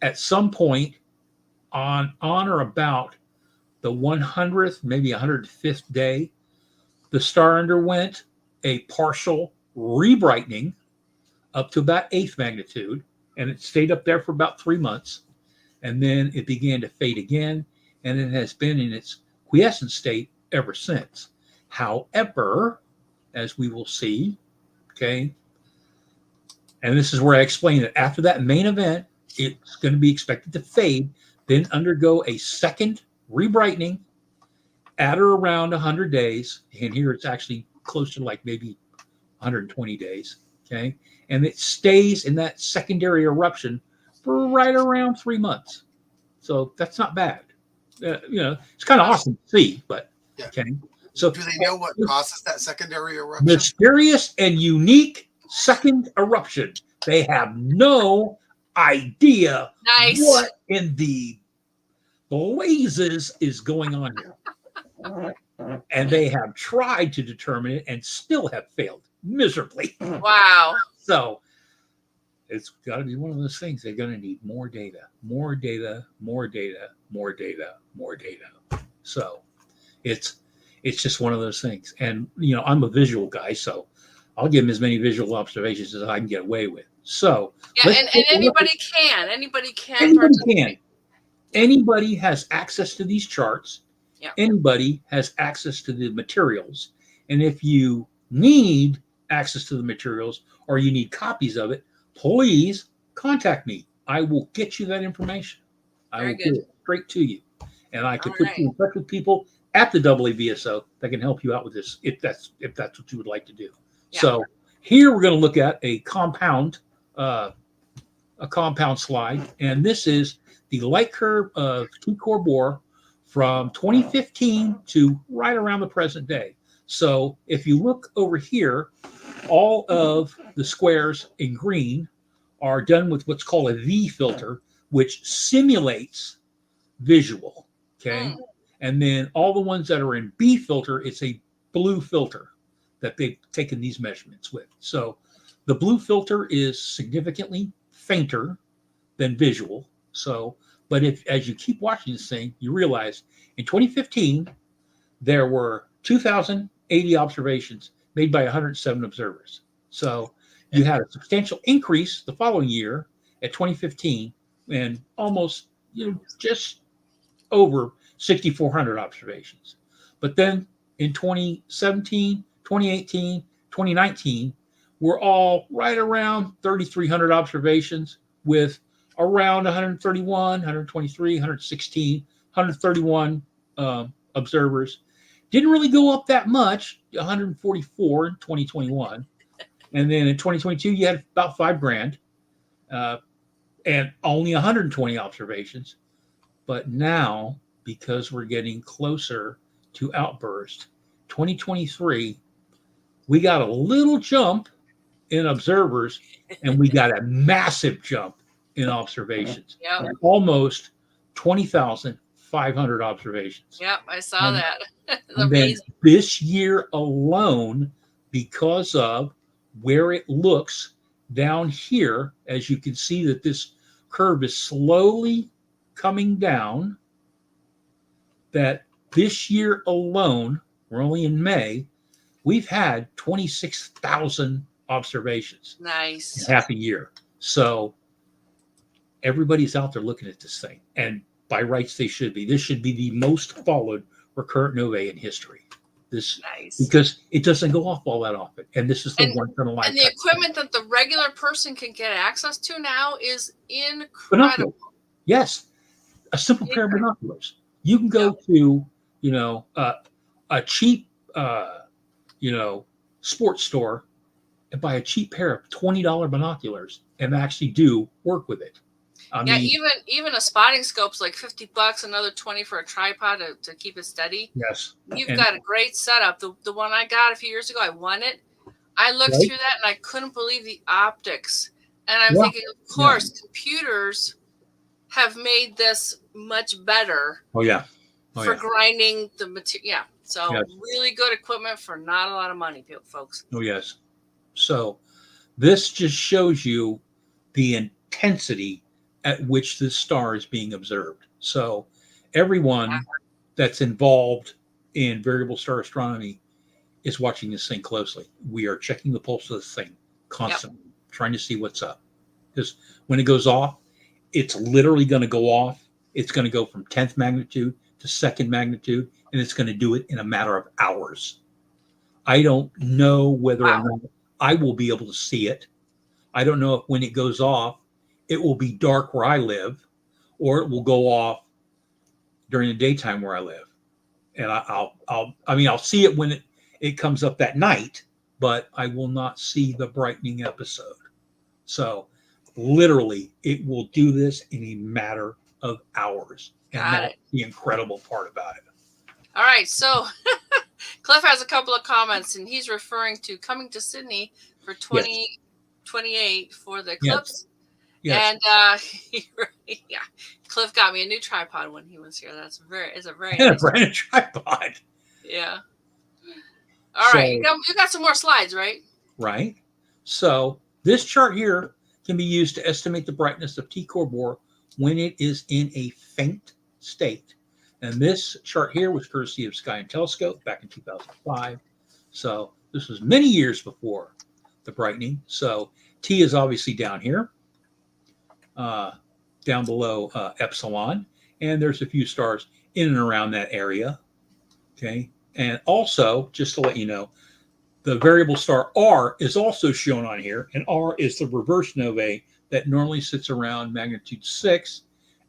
at some point on or about the 100th, maybe 105th day, the star underwent a partial rebrightening up to about 8th magnitude, and it stayed up there for about 3 months. And then it began to fade again, and it has been in its quiescent state ever since. However, as we will see, okay, and this is where I explain that after that main event, it's going to be expected to fade, then undergo a second rebrightening at or around 100 days. And here it's actually close to like maybe 120 days, okay? And it stays in that secondary eruption for right around 3 months. So that's not bad. It's kind of awesome to see, but okay. So do they know what causes that secondary eruption? Mysterious and unique second eruption. They have no idea what in the blazes is going on here. And they have tried to determine it and still have failed miserably. Wow. So it's got to be one of those things. They're going to need more data. So it's just one of those things. And, I'm a visual guy, so I'll give them as many visual observations as I can get away with. So and anybody can. Anybody can. Anybody has access to these charts. Yeah. Anybody has access to the materials. And if you need access to the materials or you need copies of it, please contact me. I will get you that information. I will get it straight to you. And I can put you in touch with people at the AAVSO that can help you out with this if that's what you would like to do. Yeah. So here we're going to look at a compound slide, and this is the light curve of T-Corps from 2015 to right around the present day. So if you look over here, all of the squares in green are done with what's called a V filter, which simulates visual, okay? And then all the ones that are in B filter, it's a blue filter that they've taken these measurements with. So the blue filter is significantly fainter than visual. So, but as you keep watching this thing, you realize in 2015, there were 2,080 observations made by 107 observers. So you had a substantial increase the following year at 2015 and almost, just over 6,400 observations. But then in 2017, 2018, 2019, we're all right around 3,300 observations with around 131, 123, 116, 131 observers. Didn't really go up that much, 144 in 2021. And then in 2022, you had about $5,000 and only 120 observations. But now, because we're getting closer to outburst, 2023, we got a little jump in observers and we got a massive jump in observations. Yep. Almost 20,500 observations. Yep, I saw that. And then this year alone, because of where it looks down here, as you can see that this curve is slowly coming down, that this year alone, we're only in May, we've had 26,000 observations. Nice. In half a year. So everybody's out there looking at this thing. And by rights, they should be. This should be the most followed recurrent novae in history. Because it doesn't go off all that often. And this is the one in a lifetime. And the equipment that the regular person can get access to now is incredible. Binoculars. Yes. A simple pair of binoculars. You can go to, a cheap, sports store and buy a cheap pair of $20 binoculars and actually do work with it. I mean, even a spotting scope's like $50, another 20 for a tripod to keep it steady. Yes. You've got a great setup. The one I got a few years ago, I won it. I looked through that and I couldn't believe the optics. And I'm thinking, of course, computers have made this much better. Oh, yeah. for grinding the material. Yeah. So Yes. really good equipment for not a lot of money, folks. Oh, yes. So this just shows you the intensity at which this star is being observed. So everyone that's involved in variable star astronomy is watching this thing closely. We are checking the pulse of this thing constantly, trying to see what's up. Because when it goes off, it's literally going to go off. It's going to go from 10th magnitude to 2nd magnitude, and it's going to do it in a matter of hours. I don't know whether or not I will be able to see it. I don't know if when it goes off, it will be dark where I live, or it will go off during the daytime where I live. And I'll see it when it comes up that night, but I will not see the brightening episode. So literally, it will do this in a matter of hours. And that's the incredible part about it. All right. So Cliff has a couple of comments, and he's referring to coming to Sydney for 2028 for the eclipse. Yes. And Cliff got me a new tripod when he was here. It's a very nice brand new tripod. Yeah. All right. You got some more slides, right? Right. So this chart here can be used to estimate the brightness of T Corridor when it is in a faint state. And this chart here was courtesy of Sky and Telescope back in 2005. So this was many years before the brightening. So T is obviously down here, down below Epsilon. And there's a few stars in and around that area. Okay. And also, just to let you know, the variable star R is also shown on here. And R is the reverse novae that normally sits around magnitude 6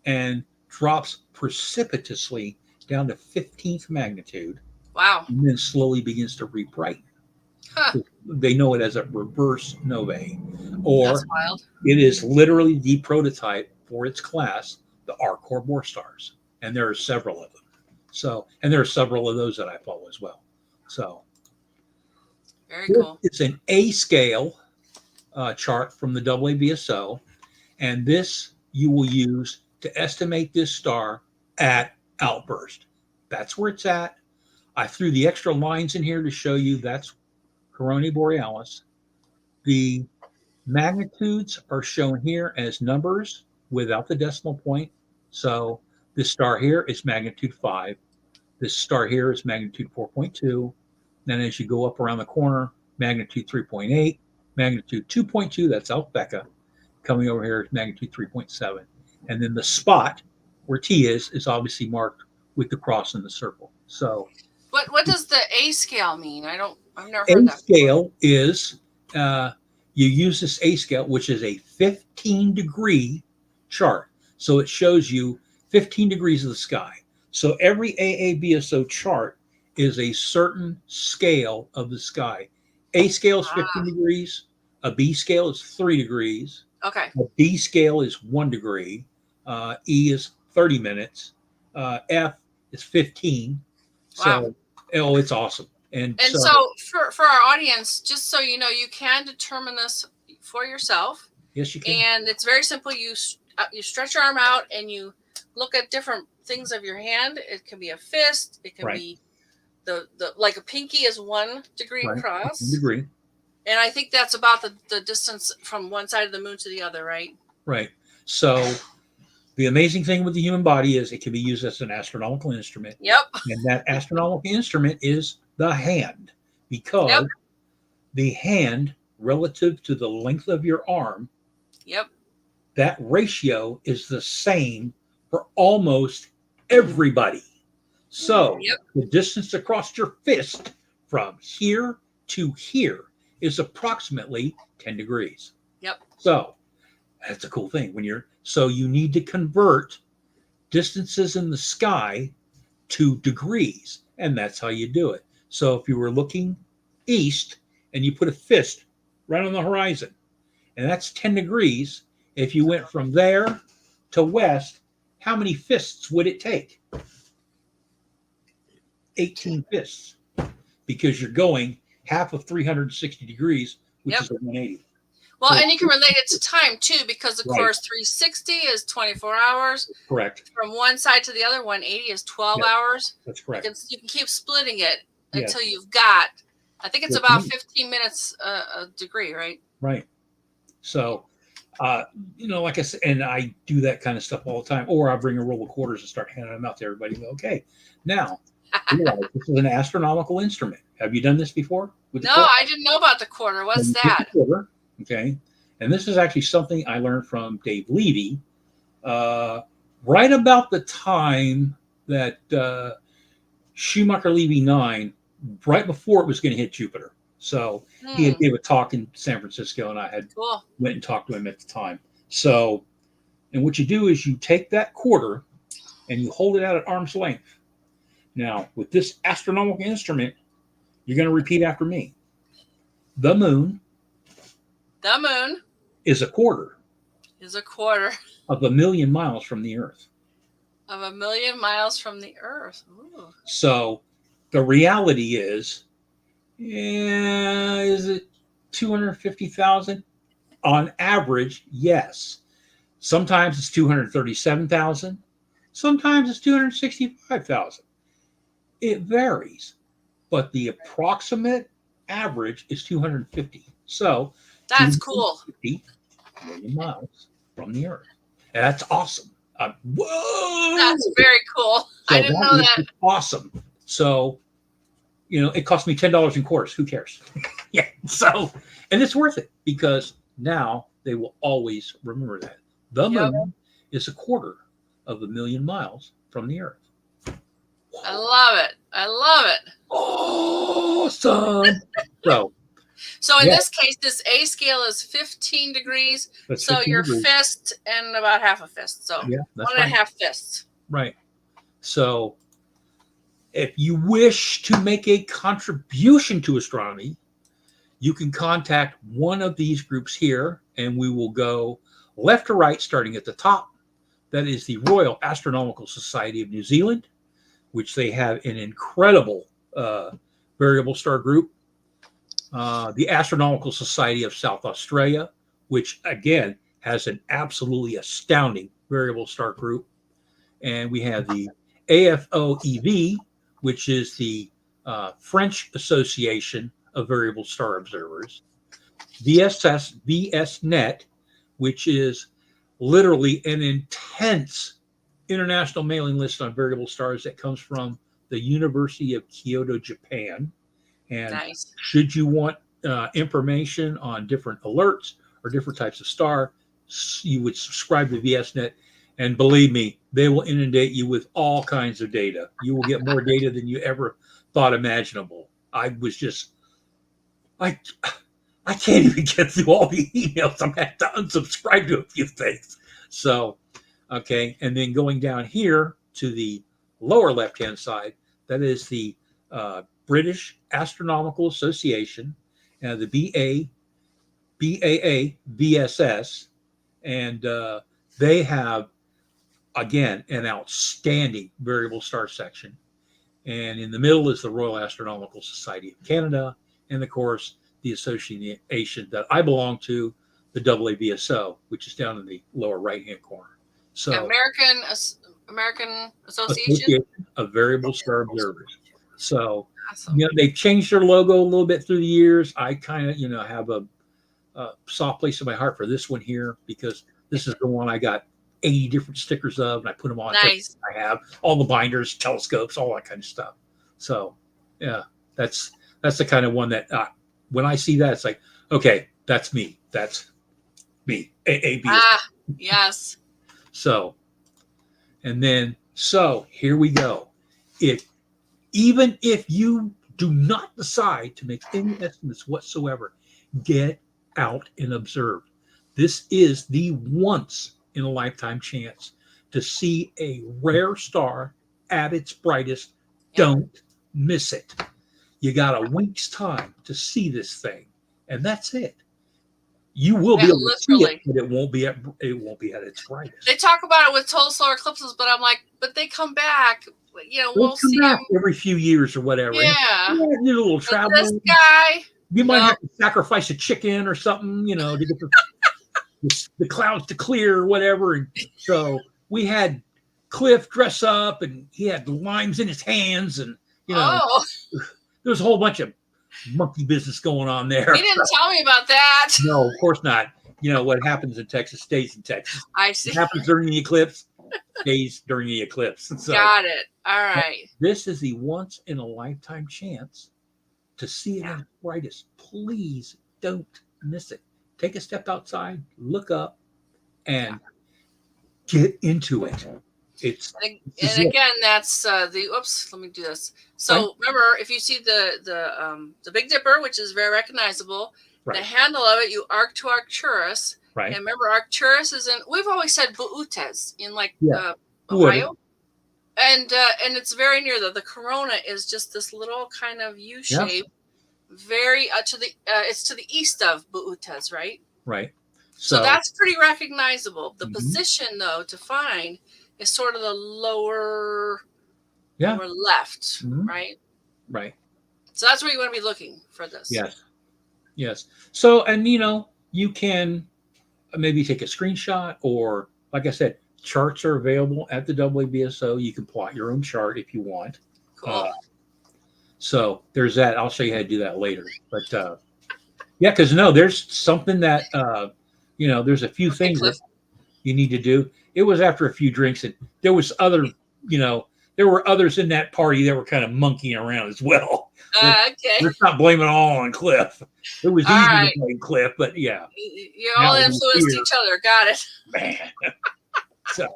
and drops precipitously down to 15th magnitude. Wow. And then slowly begins to re-brighten. Huh. They know it as a reverse novae. Or that's wild. It is literally the prototype for its class, the R Corridor stars. And there are several of them. So, and there are several of those that I follow as well. So, very cool. It's an A scale chart from the AAVSO, and this you will use to estimate this star at outburst. That's where it's at. I threw the extra lines in here to show you that's Corona Borealis. The magnitudes are shown here as numbers without the decimal point. So this star here is magnitude 5. This star here is magnitude 4.2. Then as you go up around the corner, magnitude 3.8, magnitude 2.2, that's Alpha. Coming over here is magnitude 3.7. And then the spot where T is obviously marked with the cross in the circle. So what does the A scale mean? I've never heard that. A scale is you use this A scale, which is a 15-degree chart. So it shows you 15 degrees of the sky. So every AAVSO chart is a certain scale of the sky. A scale is 15 degrees. A B scale is 3 degrees. Okay. A D scale is 1 degree. E is 30 minutes. F is 15. So, it's awesome. And so for our audience, just so you know, you can determine this for yourself. Yes, you can. And it's very simple. You stretch your arm out and you look at different things of your hand. It can be a fist. It can be the like a pinky is 1 degree across. 1 degree. And I think that's about the distance from one side of the moon to the other, right? Right. So the amazing thing with the human body is it can be used as an astronomical instrument. Yep. And that astronomical instrument is the hand, because the hand relative to the length of your arm, that ratio is the same for almost everybody. So the distance across your fist from here to here is approximately 10 degrees. Yep. So that's a cool thing so you need to convert distances in the sky to degrees, and that's how you do it. So if you were looking east and you put a fist right on the horizon, and that's 10 degrees, if you went from there to west, how many fists would it take? 18 fists, because you're going half of 360 degrees, which is a 180. Well, and you can relate it to time too, because of Right. course 360 is 24 hours. Correct. From one side to the other, 180 is 12 Yep. hours. That's correct. You can keep splitting it Yes. until you've got, I think it's Yes, about ma'am. 15 minutes a degree, right? Right. So, like I said, and I do that kind of stuff all the time. Or I bring a roll of quarters and start handing them out to everybody and go, okay, now, realize this is an astronomical instrument. Have you done this before? With the No, quarter? I didn't know about the quarter. What's And you take that? the quarter, okay. And this is actually something I learned from Dave Levy right about the time that Schumacher-Levy 9, right before it was going to hit Jupiter. So he had gave a talk in San Francisco, and I had went and talked to him at the time. So, and what you do is you take that quarter and you hold it out at arm's length. Now, with this astronomical instrument, you're going to repeat after me. The moon is a quarter of a million miles from the Earth. Of a million miles from the Earth. Ooh. So the reality is it 250,000? On average, yes. Sometimes it's 237,000. Sometimes it's 265,000. It varies, but the approximate average is 250. So that's cool. 50 million miles from the Earth. That's awesome. Whoa! That's very cool. So I didn't know that. Awesome. So, it cost me $10 in course. Who cares? Yeah. So, and it's worth it because now they will always remember that the moon is a quarter of a million miles from the Earth. I love it. I love it. Awesome. So in this case, this A scale is 15 degrees. That's so 15 your degrees. fist and about half a fist. So yeah, that's 1.5 fists. Right. So if you wish to make a contribution to astronomy, you can contact one of these groups here, and we will go left to right, starting at the top. That is the Royal Astronomical Society of New Zealand, which they have an incredible variable star group. The Astronomical Society of South Australia, which again has an absolutely astounding variable star group. And we have the AFOEV, which is the French Association of Variable Star Observers. VSNet, which is literally an intense international mailing list on variable stars that comes from the University of Kyoto, Japan. And should you want information on different alerts or different types of star, you would subscribe to VSNet. And believe me, they will inundate you with all kinds of data. You will get more data than you ever thought imaginable. I can't even get through all the emails. I'm going to have to unsubscribe to a few things. So, okay. And then going down here to the lower left-hand side, that is the British Astronomical Association, the BAA VSS, and they have, again, an outstanding variable star section. And in the middle is the Royal Astronomical Society of Canada, and of course, the association that I belong to, the AAVSO, which is down in the lower right-hand corner. So, American Association of Variable Star Observers. So, they've changed their logo a little bit through the years. I kind of, have a soft place in my heart for this one here because this is the one I got 80 different stickers of, and I put them on. Nice. I have all the binders, telescopes, all that kind of stuff. So, yeah, that's the kind of one that when I see that, it's like, okay, that's me. That's me. AAB. Yes. So, and then, here we go. Even if you do not decide to make any estimates whatsoever, get out and observe. This is the once in a lifetime chance to see a rare star at its brightest. Don't miss it. You got a week's time to see this thing, and that's it. You will be able to see it, but it won't be at its brightest. They talk about it with total solar eclipses, but I'm like, but they come back. We'll see them every few years or whatever. Yeah. Do a little travel. This guy, You might No. have to sacrifice a chicken or something, to get the clouds to clear or whatever. And so we had Cliff dress up, and he had the limes in his hands, and Oh, there was a whole bunch of monkey business going on there. he didn't tell me about that. No, of course not. What happens in Texas stays in Texas. I see. What happens during the eclipse stays during the eclipse. So Got it. All right. this is the once in a lifetime chance to see it in its brightest. Please don't miss it. Take a step outside, look up, and get into it. And again, that's the. Oops, let me do this. So remember, if you see the Big Dipper, which is very recognizable, the handle of it, you arc to Arcturus. Right. And remember, Arcturus is in. We've always said Buutes in Ohio. And it's very near the corona is just this little kind of U shape, very it's to the east of Buutes, right? Right. So that's pretty recognizable. The position though to find is sort of the lower left, right? Right. So that's where you want to be looking for this. Yes. So, and you can maybe take a screenshot, or like I said, charts are available at the WBSO. You can plot your own chart if you want. Cool. So there's that. I'll show you how to do that later. But because there's something that there's a few things that you need to do. It was after a few drinks, and there was there were others in that party that were kind of monkeying around as well. Okay. Let's not blame it all on Cliff. It was easy to blame Cliff, but yeah. You all influenced each other. Got it. Man. So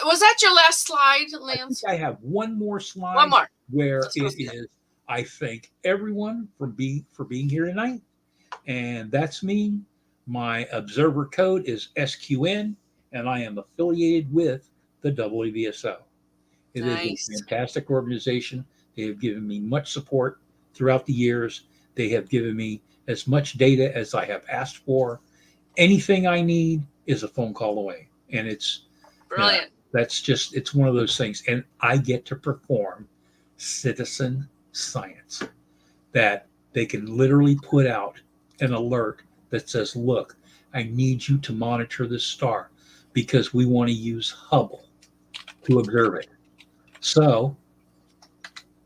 was that your last slide, Lance? I have one more slide. One more. Where it is, I thank everyone for being here tonight. And that's me. My observer code is SQN, and I am affiliated with the WBSO. It is a fantastic organization. They have given me much support throughout the years. They have given me as much data as I have asked for. Anything I need is a phone call away. And it's brilliant. It's one of those things. And I get to perform citizen science that they can literally put out an alert that says, look, I need you to monitor this star because we want to use Hubble to observe it. So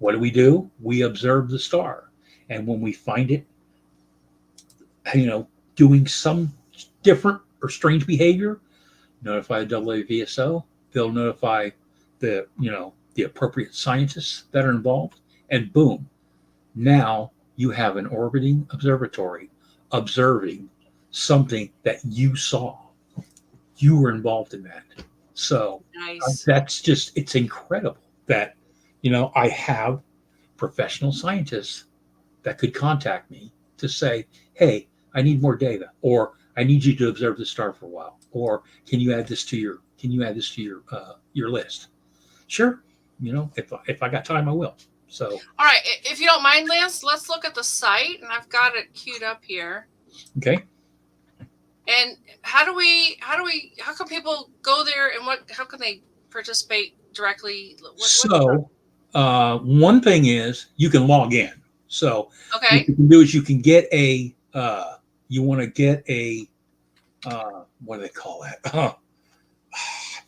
what do? We observe the star. And when we find it, doing some different or strange behavior, notify the WVSO. They'll notify the appropriate scientists that are involved. And boom, now you have an orbiting observatory observing something that you saw. You were involved in that. So that's it's incredible that, I have professional scientists that could contact me to say, hey, I need more data, or I need you to observe the star for a while, or can you add this to your list? Sure. If I got time, I will. So, all right. If you don't mind, Lance, let's look at the site, and I've got it queued up here. Okay. And how can people go there, and how can they participate directly? One thing is you can log in. So what you can do is you can get a, what do they call that? I've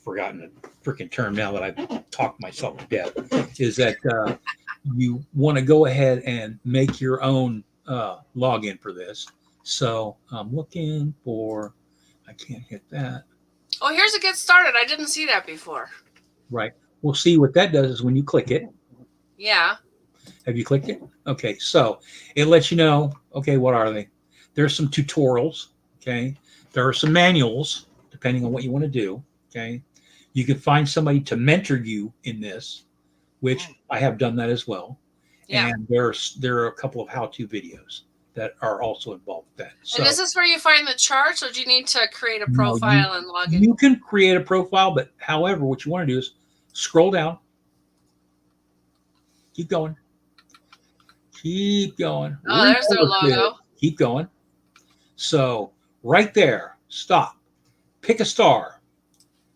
forgotten the freaking term now that I've talked myself to death, is that you want to go ahead and make your own login for this. So I'm looking for, I can't hit that. Oh, here's a get started. I didn't see that before. Right. We'll see what that does is when you click it. Yeah. Have you clicked it? Okay. So it lets you know, okay, what are they? There's some tutorials. Okay. There are some manuals, depending on what you want to do. Okay. You can find somebody to mentor you in this, which I have done that as well. Yeah. And there are a couple of how-to videos that are also involved with that. So, and is this where you find the charts, or do you need to create a profile and log in? You can create a profile, but however, what you want to do is scroll down. Keep going. Oh, there's their logo. Keep going. So right there, stop. Pick a star.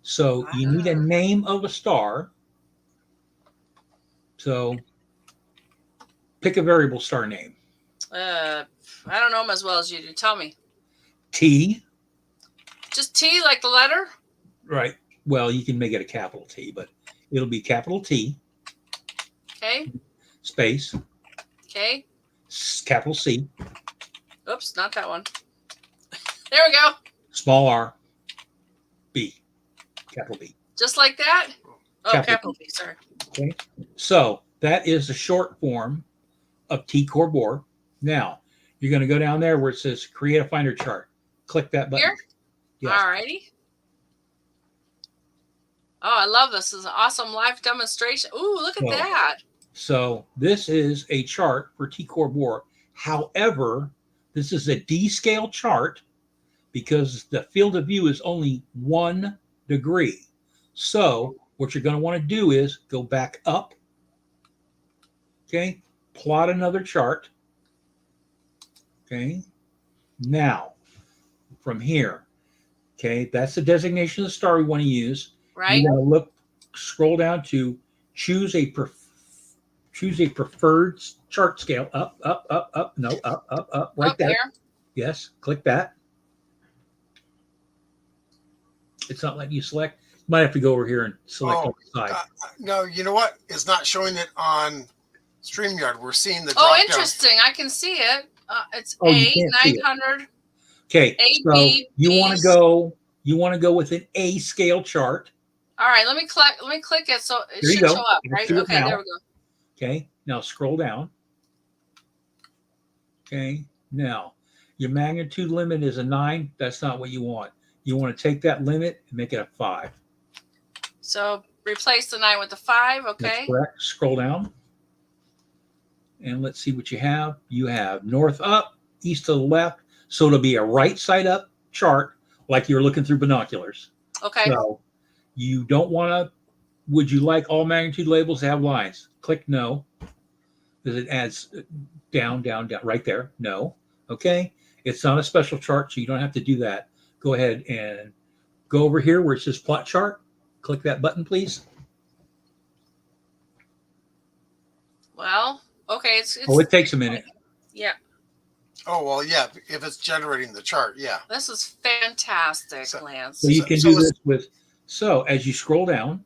So you need a name of a star. So pick a variable star name. I don't know them as well as you do. Tell me. T. Just T, like the letter? Right. Well, you can make it a capital T, but it'll be capital T. Okay. Space. Okay. Capital C. Oops, not that one. There we go. Small r. B. Capital B. Just like that? Oh, capital B, sorry. Okay. So that is the short form of T Corps. Now, you're going to go down there where it says create a finder chart. Click that button. Here? Yes. All righty. Oh, I love this. This is an awesome live demonstration. Ooh, look at that. So this is a chart for T Corps. However, this is a D scale chart because the field of view is only 1 degree. So what you're going to want to do is go back up. Okay. Plot another chart. Okay. Now, from here, okay, that's the designation of the star we want to use. Right. You want to look, scroll down to choose a preferred chart scale. Up, right there. Here. Yes, click that. It's not letting you select. You might have to go over here and select on the side. No, you know what? It's not showing it on StreamYard. We're seeing the drop Oh, interesting. I can see it. It's A900. Okay, so you want to go with an A scale chart. All right, let me click it so it should show up, right? Okay, there we go. Okay, now scroll down. Okay, now your magnitude limit is a 9. That's not what you want. You want to take that limit and make it a 5. So replace the 9 with the 5, okay? That's correct. Scroll down. And let's see what you have. You have north up, east to the left. So it'll be a right side up chart like you're looking through binoculars. Okay. So you don't want to, would you like all magnitude labels to have lines? Click no. Because it adds down, down, down, right there. No. Okay. It's not a special chart, so you don't have to do that. Go ahead and go over here where it says plot chart. Click that button, please. Well, okay. It takes a minute. Yeah. Oh, well, yeah. If it's generating the chart, yeah. This is fantastic, Lance. So you can do this with, as you scroll down,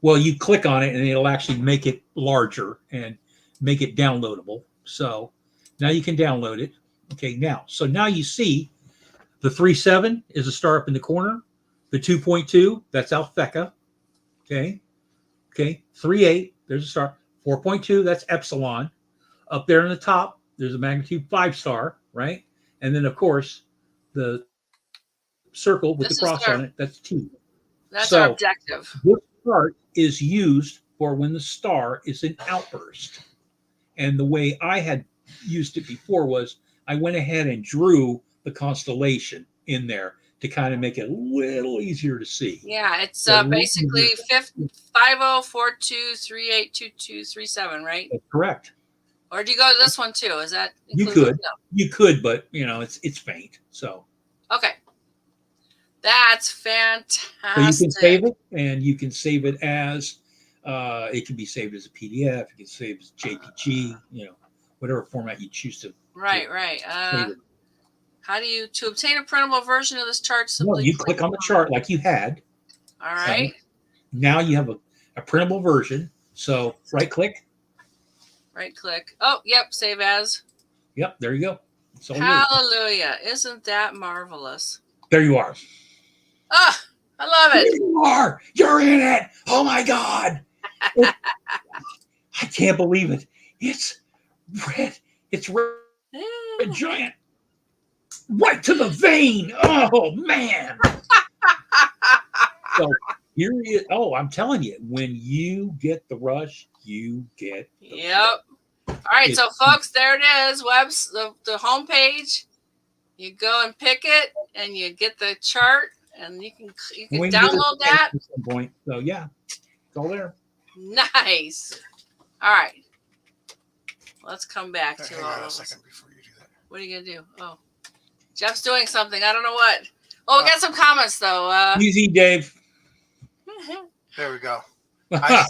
well, you click on it and it'll actually make it larger and make it downloadable. So now you can download it. Okay, now you see the 3.7 is a star up in the corner. The 2.2, that's Alphecca. Okay. 3.8, there's a star. 4.2, that's Epsilon. Up there in the top, there's a magnitude 5 star, right? And then, of course, the circle with the cross on it, that's T. That's our objective. This chart is used for when the star is in outburst. And the way I had used it before was I went ahead and drew the constellation in there to kind of make it a little easier to see. Yeah, it's basically 5042382237, right? That's correct. Or do you go to this one too? Is that included? You could, but it's faint. So okay, that's fantastic. So you can save it, and you can save it as it can be saved as a PDF. You can save as JPG. Whatever format you choose to. Right. How do you obtain a printable version of this chart? Simply you click on the chart like you had. All right. Now you have a printable version. So right click. Oh, yep. Save as. Yep. There you go. Hallelujah! Isn't that marvelous? There you are. Ah, I love it. There you are. You're in it. Oh my God! I can't believe it. It's red. It's red giant. Right to the vein. Oh man. So here he is. Oh, I'm telling you, when you get the rush, you get the rush. All right, so folks, there it is. The homepage. You go and pick it, and you get the chart, and you can download that. At some point. So yeah, it's all there. Nice. All right. Let's come back to all of this. Before you do that. What are you gonna do? Oh. Jeff's doing something. I don't know what. Oh, we got some comments though. Easy, Dave. There we go. I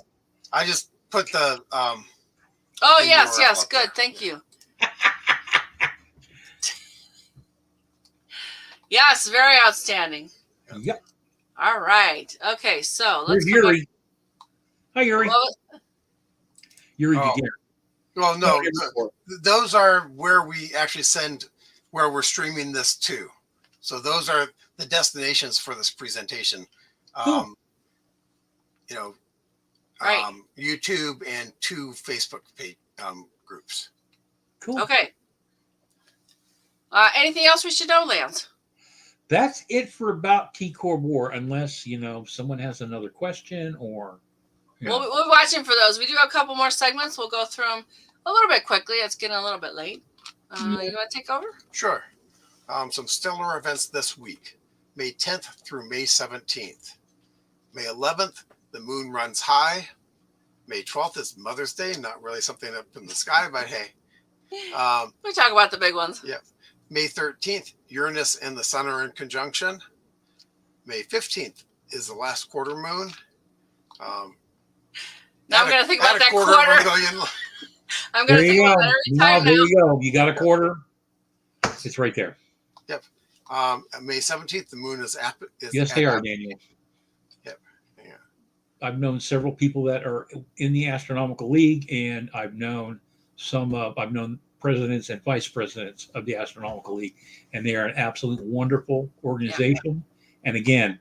just put the oh yes, good. Thank you. Yes, very outstanding. Yep. All right. Okay, so let's Here's come back. Yuri. Hi, Yuri. Well, Yuri Oh. Gagarin. Well, no, Report. those are where we actually send, where we're streaming this to. So those are the destinations for this presentation. Cool. You know, Right. YouTube and 2 Facebook page, groups. Cool. Okay. Anything else we should know, Lance? That's it for about T-Core War, unless, someone has another question or... We'll be watching for those. We do have a couple more segments. We'll go through them a little bit quickly. It's getting a little bit late. You want to take over? Sure. Some stellar events this week. May 10th through May 17th. May 11th, the moon runs high. May 12th is Mother's Day. Not really something up in the sky, but hey. We talk about the big ones. Yeah. May 13th, Uranus and the Sun are in conjunction. May 15th is the last quarter moon. Now I'm going to think about that quarter. I'm There going to think you about go. that every Now, time there now. you go. You got a quarter. It's right there. Yep. May 17th, the moon is Yes, they are, Daniel. Yep. Yeah. I've known several people that are in the Astronomical League, and I've known presidents and vice presidents of the Astronomical League, and they are an absolute wonderful organization. Yeah. And again,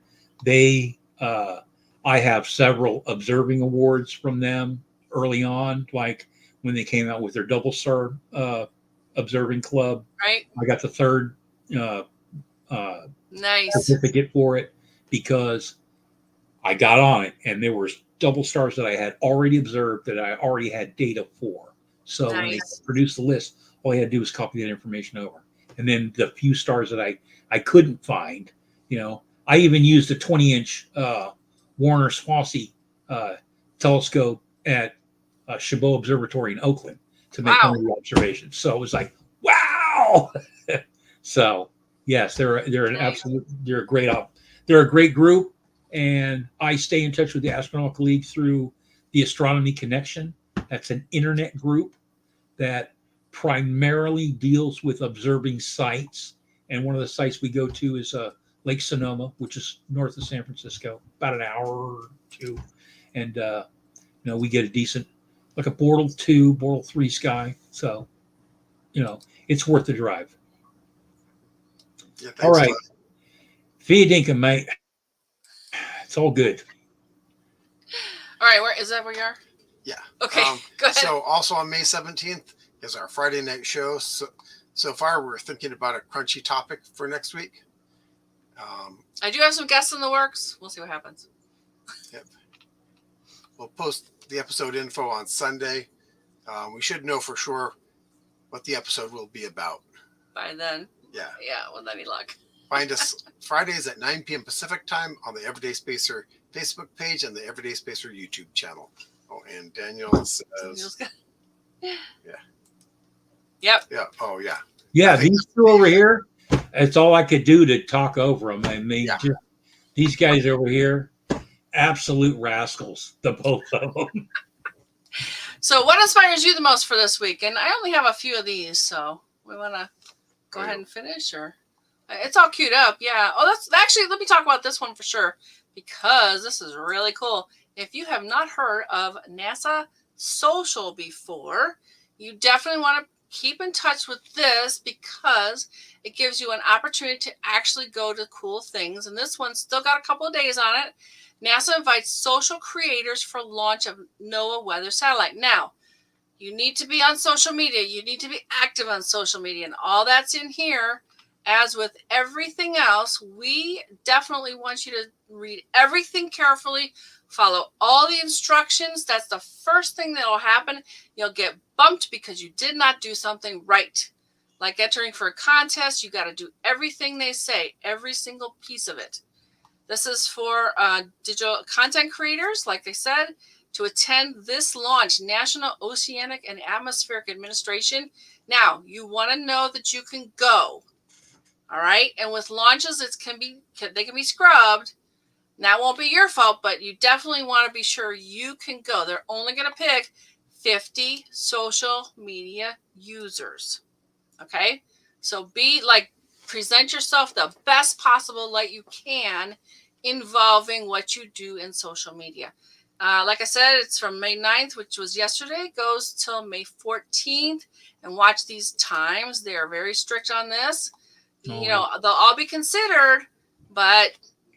I have several observing awards from them early on, like when they came out with their double star observing club. Right. I got the third nice certificate for it because I got on it, and there were double stars that I had already observed that I already had data for. So when they produced the list, all I had to do was copy that information over. And then the few stars that I couldn't find, I even used a 20-inch Warner's Fossey telescope at Chabot Observatory in Oakland to make one of the observations. So it was like, wow. So yes, they're a great group, and I stay in touch with the Astronomical League through the Astronomy Connection. That's an internet group that primarily deals with observing sites. And one of the sites we go to is Lake Sonoma, which is north of San Francisco, about an hour or two. And, we get a decent, like a Bortle 2, Bortle 3 sky. So, it's worth the drive. Yeah, all right. Via Dinkum, mate. It's all good. All right. Where is that? Where you are? Yeah. Okay. Go ahead. So also on May 17th is our Friday night show. So far, we're thinking about a crunchy topic for next week. I do have some guests in the works. We'll see what happens. Yep. We'll post the episode info on Sunday. We should know for sure what the episode will be about by then. Yeah. Yeah, with any luck. Find us Fridays at 9 p.m. Pacific time on the Everyday Spacer Facebook page and the Everyday Spacer YouTube channel. Oh, and Daniel says, yeah. Yep. Yeah. Oh, yeah. Yeah, these two over here, it's all I could do to talk over them. I mean, these guys over here, absolute rascals, the both of them. So what inspires you the most for this week? And I only have a few of these, so we want to go ahead and finish, or it's all queued up. Yeah. Oh, that's actually, let me talk about this one for sure, because this is really cool. If you have not heard of NASA Social before, you definitely want to keep in touch with this because it gives you an opportunity to actually go to cool things. And this one's still got a couple of days on it. NASA invites social creators for launch of NOAA weather satellite. Now, you need to be on social media. You need to be active on social media, and all that's in here. As with everything else, we definitely want you to read everything carefully, follow all the instructions. That's the first thing that will happen. You'll get bumped because you did not do something right. Like entering for a contest, you got to do everything they say, every single piece of it. This is for digital content creators, like they said, to attend this launch, National Oceanic and Atmospheric Administration. Now, you want to know that you can go. All right. And with launches, they can be scrubbed. That won't be your fault, but you definitely want to be sure you can go. They're only going to pick 50 social media users. Okay. So be like, present yourself the best possible light you can involving what you do in social media. Like I said, it's from May 9th, which was yesterday, goes till May 14th. And watch these times. They are very strict on this. You know, they'll all be considered, but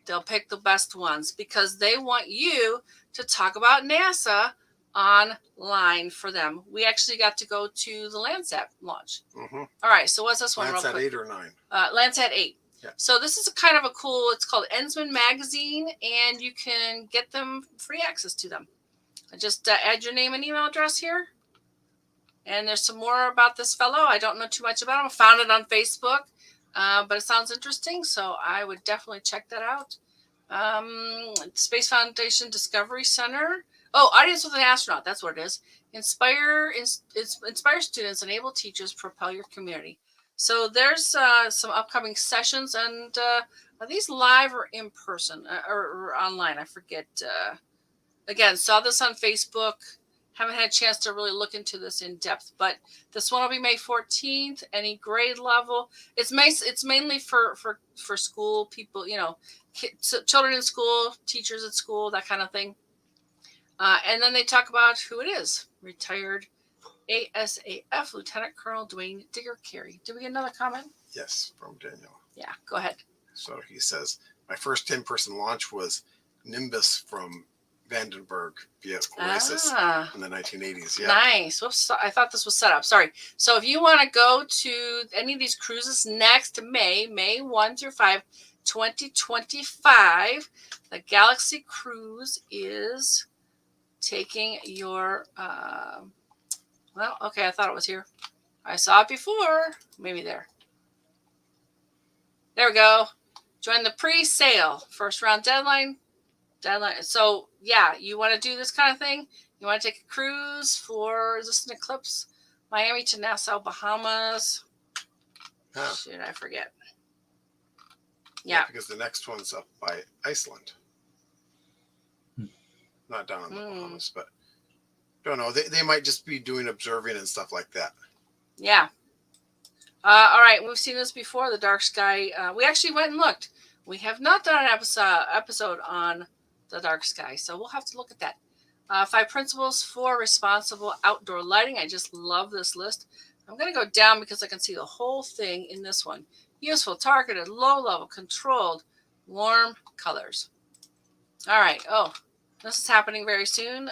they'll pick the best ones because they want you to talk about NASA online for them. We actually got to go to the Landsat launch. Mm-hmm. All right, so what's this one? Landsat 8 or 9? Landsat 8. Yeah. So this is a kind of a cool, it's called Ensman Magazine, and you can get them free access to them. Just add your name and email address here. And there's some more about this fellow. I don't know too much about him. I found it on Facebook, but it sounds interesting, so I would definitely check that out. Space Foundation Discovery Center. Oh, Audience with an Astronaut. That's what it is. Inspire students, enable teachers, propel your community. So there's some upcoming sessions, and are these live or in person or online? I forget. Again, saw this on Facebook. Haven't had a chance to really look into this in depth, but this one will be May 14th. Any grade level. It's mainly for school people, you know, children in school, teachers at school, that kind of thing. And then they talk about who it is. Retired ASAF Lieutenant Colonel Dwayne Digger Carey. Did we get another comment? Yes, from Daniel. Yeah, go ahead. So he says, my first in-person launch was Nimbus from Vandenberg via Oasis in the 1980s. Yeah. Nice. Whoops, I thought this was set up. Sorry. So if you want to go to any of these cruises next May 1 through 5, 2025, the Galaxy Cruise is taking your, well, okay, I thought it was here. I saw it before. Maybe there. There we go. Join the pre-sale. First round deadline. So yeah, you want to do this kind of thing. You want to take a cruise for, is this an eclipse? Miami to Nassau, Bahamas. Oh. Should I forget? Yeah, because the next one's up by Iceland. Not down in the Bahamas, but don't know. They might just be doing observing and stuff like that. Yeah. All right, we've seen this before. The dark sky. We actually went and looked. We have not done an episode on the dark sky, so we'll have to look at that. 5 principles for responsible outdoor lighting. I just love this list. I'm going to go down because I can see the whole thing in this one. Useful, targeted, low-level, controlled, warm colors. All right. Oh, this is happening very soon.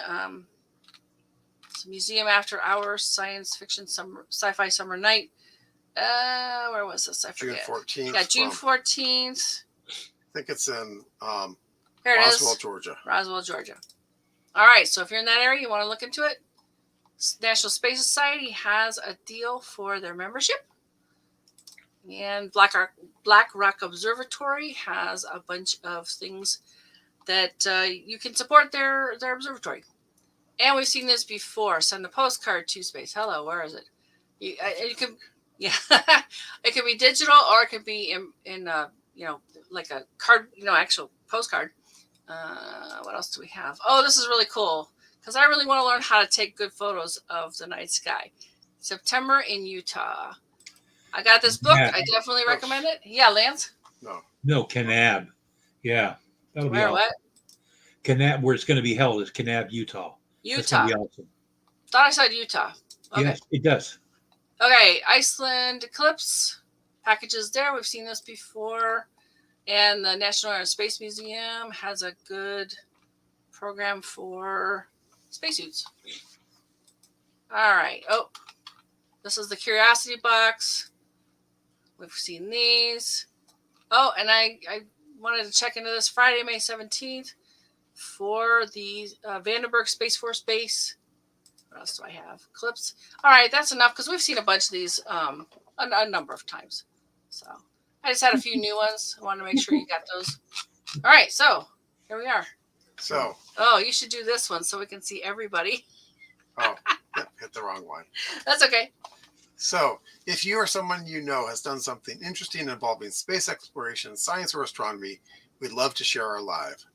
It's a museum after hours, science fiction, sci-fi summer night. Where was this? I forget. June 14th. Yeah, June 14th. I think it's in Here it Roswell, is. Georgia. Roswell, Georgia. All right, so if you're in that area, you want to look into it. National Space Society has a deal for their membership. And Black Rock Observatory has a bunch of things that you can support their observatory. And we've seen this before. Send a postcard to space. Hello, where is it? You can, yeah, it could be digital or it could be in you know, like a card, you know, actual postcard. What else do we have? Oh, this is really cool because I really want to learn how to take good photos of the night sky. September in Utah. I got this book. Yeah. I definitely recommend it. Yeah, Lance? No, Kanab. Yeah. That'll be Where, awesome. what? Kanab, where it's going to be held is Kanab, Utah. That's Utah. gonna be awesome. Thought I said Utah. Okay. Yes, it does. Okay, Iceland eclipse packages there. We've seen this before. And the National Air and Space Museum has a good program for spacesuits. All right. Oh, this is the Curiosity Box. We've seen these. Oh, and I wanted to check into this Friday, May 17th for the Vandenberg Space Force Base. What else do I have? Clips. All right, that's enough because we've seen a bunch of these a number of times. So I just had a few new ones. I wanted to make sure you got those. All right, so here we are. So. Oh, you should do this one so we can see everybody. Oh, hit the wrong one. That's okay. So, if you or someone you know has done something interesting involving space exploration, science, or astronomy, we'd love to share our live.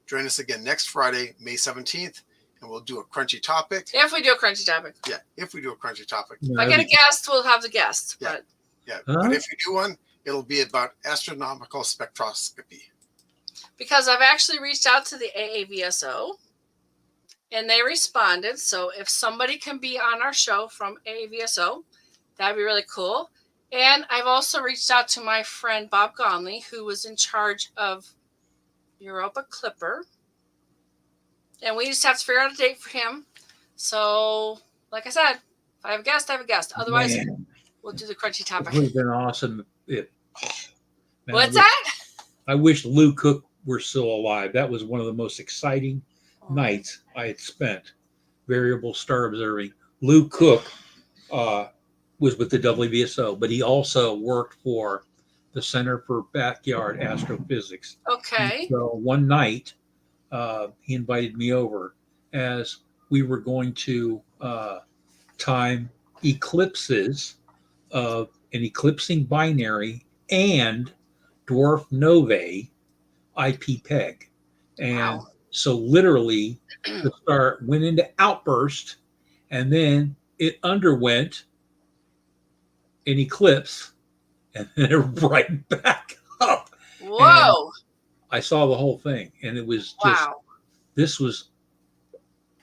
Join us again next Friday, May 17th, and we'll do a crunchy topic. If we do a crunchy topic. Yeah, if we do a crunchy topic. If I get a guest, we'll have the guest. Yeah, but... yeah. But if we do one, It'll be about astronomical spectroscopy. Because I've actually reached out to the AAVSO and they responded. So if somebody can be on our show from AAVSO, that'd be really cool. And I've also reached out to my friend Bob Gonley, who was in charge of Europa Clipper. And we just have to figure out a date for him. So, like I said, if I have a guest, I have a guest. Otherwise, we'll do the crunchy topic. It would have been awesome if. Man, What's that? I wish Lou Cook were still alive. That was one of the most exciting nights I had spent variable star observing. Lou Cook was with the WVSO, but he also worked for the Center for Backyard Astrophysics. Okay. And so one night, he invited me over as we were going to time eclipses of an eclipsing binary and dwarf novae IP-PEG. And so literally the star went into outburst and then it underwent an eclipse and then it right back up. Whoa. And I saw the whole thing and it was just,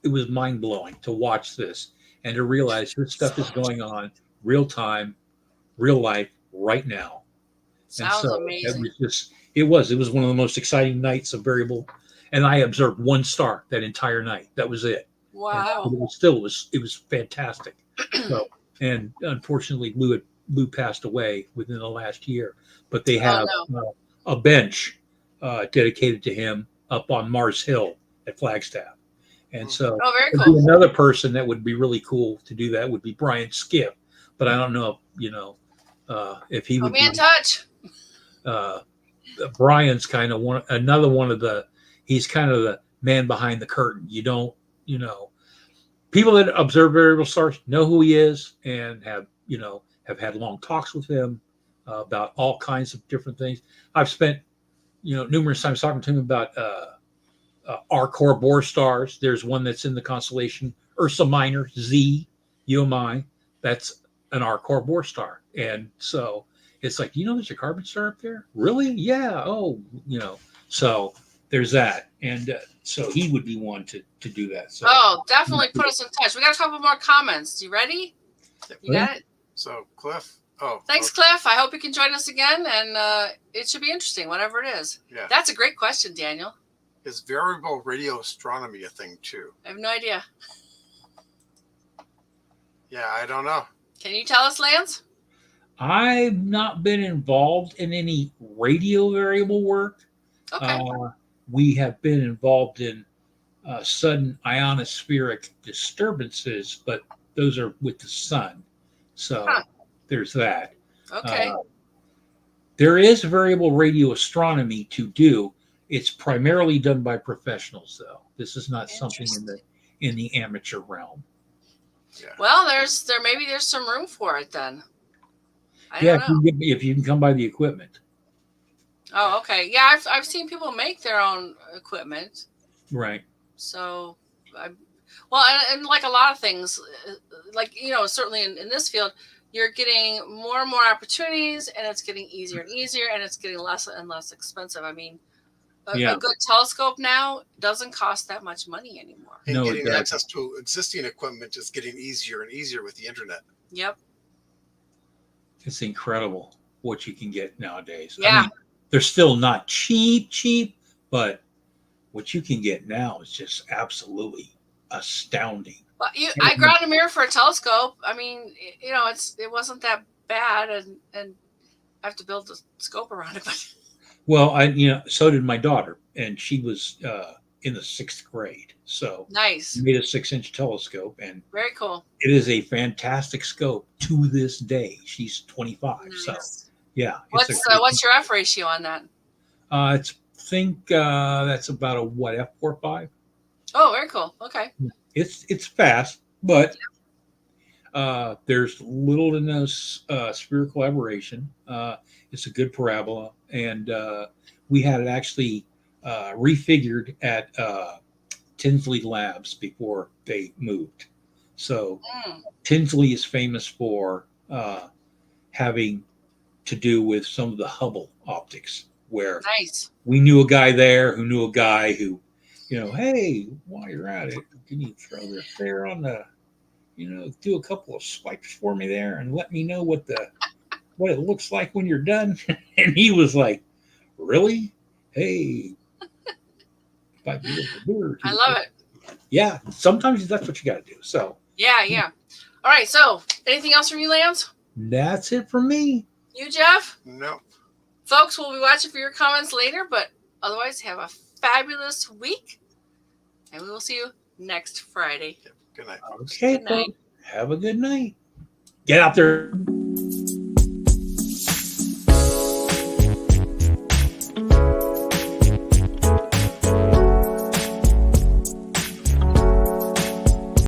it was mind blowing to watch this and to realize this stuff is going on real time, real life right now. Sounds amazing. It was one of the most exciting nights of variable. And I observed one star that entire night. That was it. Wow. And it was fantastic. So, and unfortunately, Lou passed away within the last year, but they have a bench dedicated to him up on Mars Hill at Flagstaff. And so very cool. Another person that would be really cool to do that would be Brian Skiff, but I don't know, if he would be in touch. Brian's kind of another one of he's kind of the man behind the curtain. You don't, people that observe variable stars know who he is and have had long talks with him about all kinds of different things. I've spent, numerous times talking to him about our core Bohr stars. There's one that's in the constellation Ursa Minor, Z, UMI. That's an R core Bohr star. And so it's like, there's a carbon star up there? Really? Yeah. Oh, so there's that. And so he would be one to do that. So, definitely put us in touch. We got a couple more comments. You ready? You got it? So, Cliff. Thanks, Cliff. I hope you can join us again. And it should be interesting, whatever it is. Yeah. That's a great question, Daniel. Is variable radio astronomy a thing, too? I have no idea. Yeah, I don't know. Can you tell us, Lance? I've not been involved in any radio variable work. Okay. We have been involved in sudden ionospheric disturbances, but those are with the sun. So there's that. Okay. There is variable radio astronomy to do. It's primarily done by professionals, though. This is not something in the amateur realm. Yeah. Well, maybe there's some room for it then. I don't know. If you can come by the equipment. Oh, okay. Yeah, I've seen people make their own equipment. Right. So, and like a lot of things, like, certainly in this field, you're getting more and more opportunities, and it's getting easier and easier, and it's getting less and less expensive. I mean, a good telescope now doesn't cost that much money anymore. And getting access to existing equipment is getting easier and easier with the internet. Yep. It's incredible what you can get nowadays. Yeah. I mean, they're still not cheap, but what you can get now is just absolutely astounding. Well, I grabbed a Mira for a telescope. I mean, it wasn't that bad, and I have to build a scope around it. But well, so did my daughter, and she was in the 6th grade. So nice. We made a 6-inch telescope, and very cool. It is a fantastic scope to this day. She's 25, nice. So yeah. What's your F ratio on that? I think that's about a f4.5. Oh, very cool. Okay. It's fast, but there's little to no spherical aberration. It's a good parabola, and we had it actually refigured at Tinsley Labs before they moved. So Tinsley is famous for having to do with some of the Hubble optics, where Nice. we knew a guy there who knew a guy who, hey, while you're at it, can you throw this there on the, do a couple of swipes for me there and let me know what it looks like when you're done? And he was like, really? Hey, might be able to do it or two. I love it. Yeah, sometimes that's what you got to do. So Yeah. All right. So, anything else from you, Lance? that's it for me. You, Jeff? No. Folks, we'll be watching for your comments later, but otherwise, have a fabulous week, and we will see you next Friday. Good night. Okay, Good night. folks, have a good night. Get out there.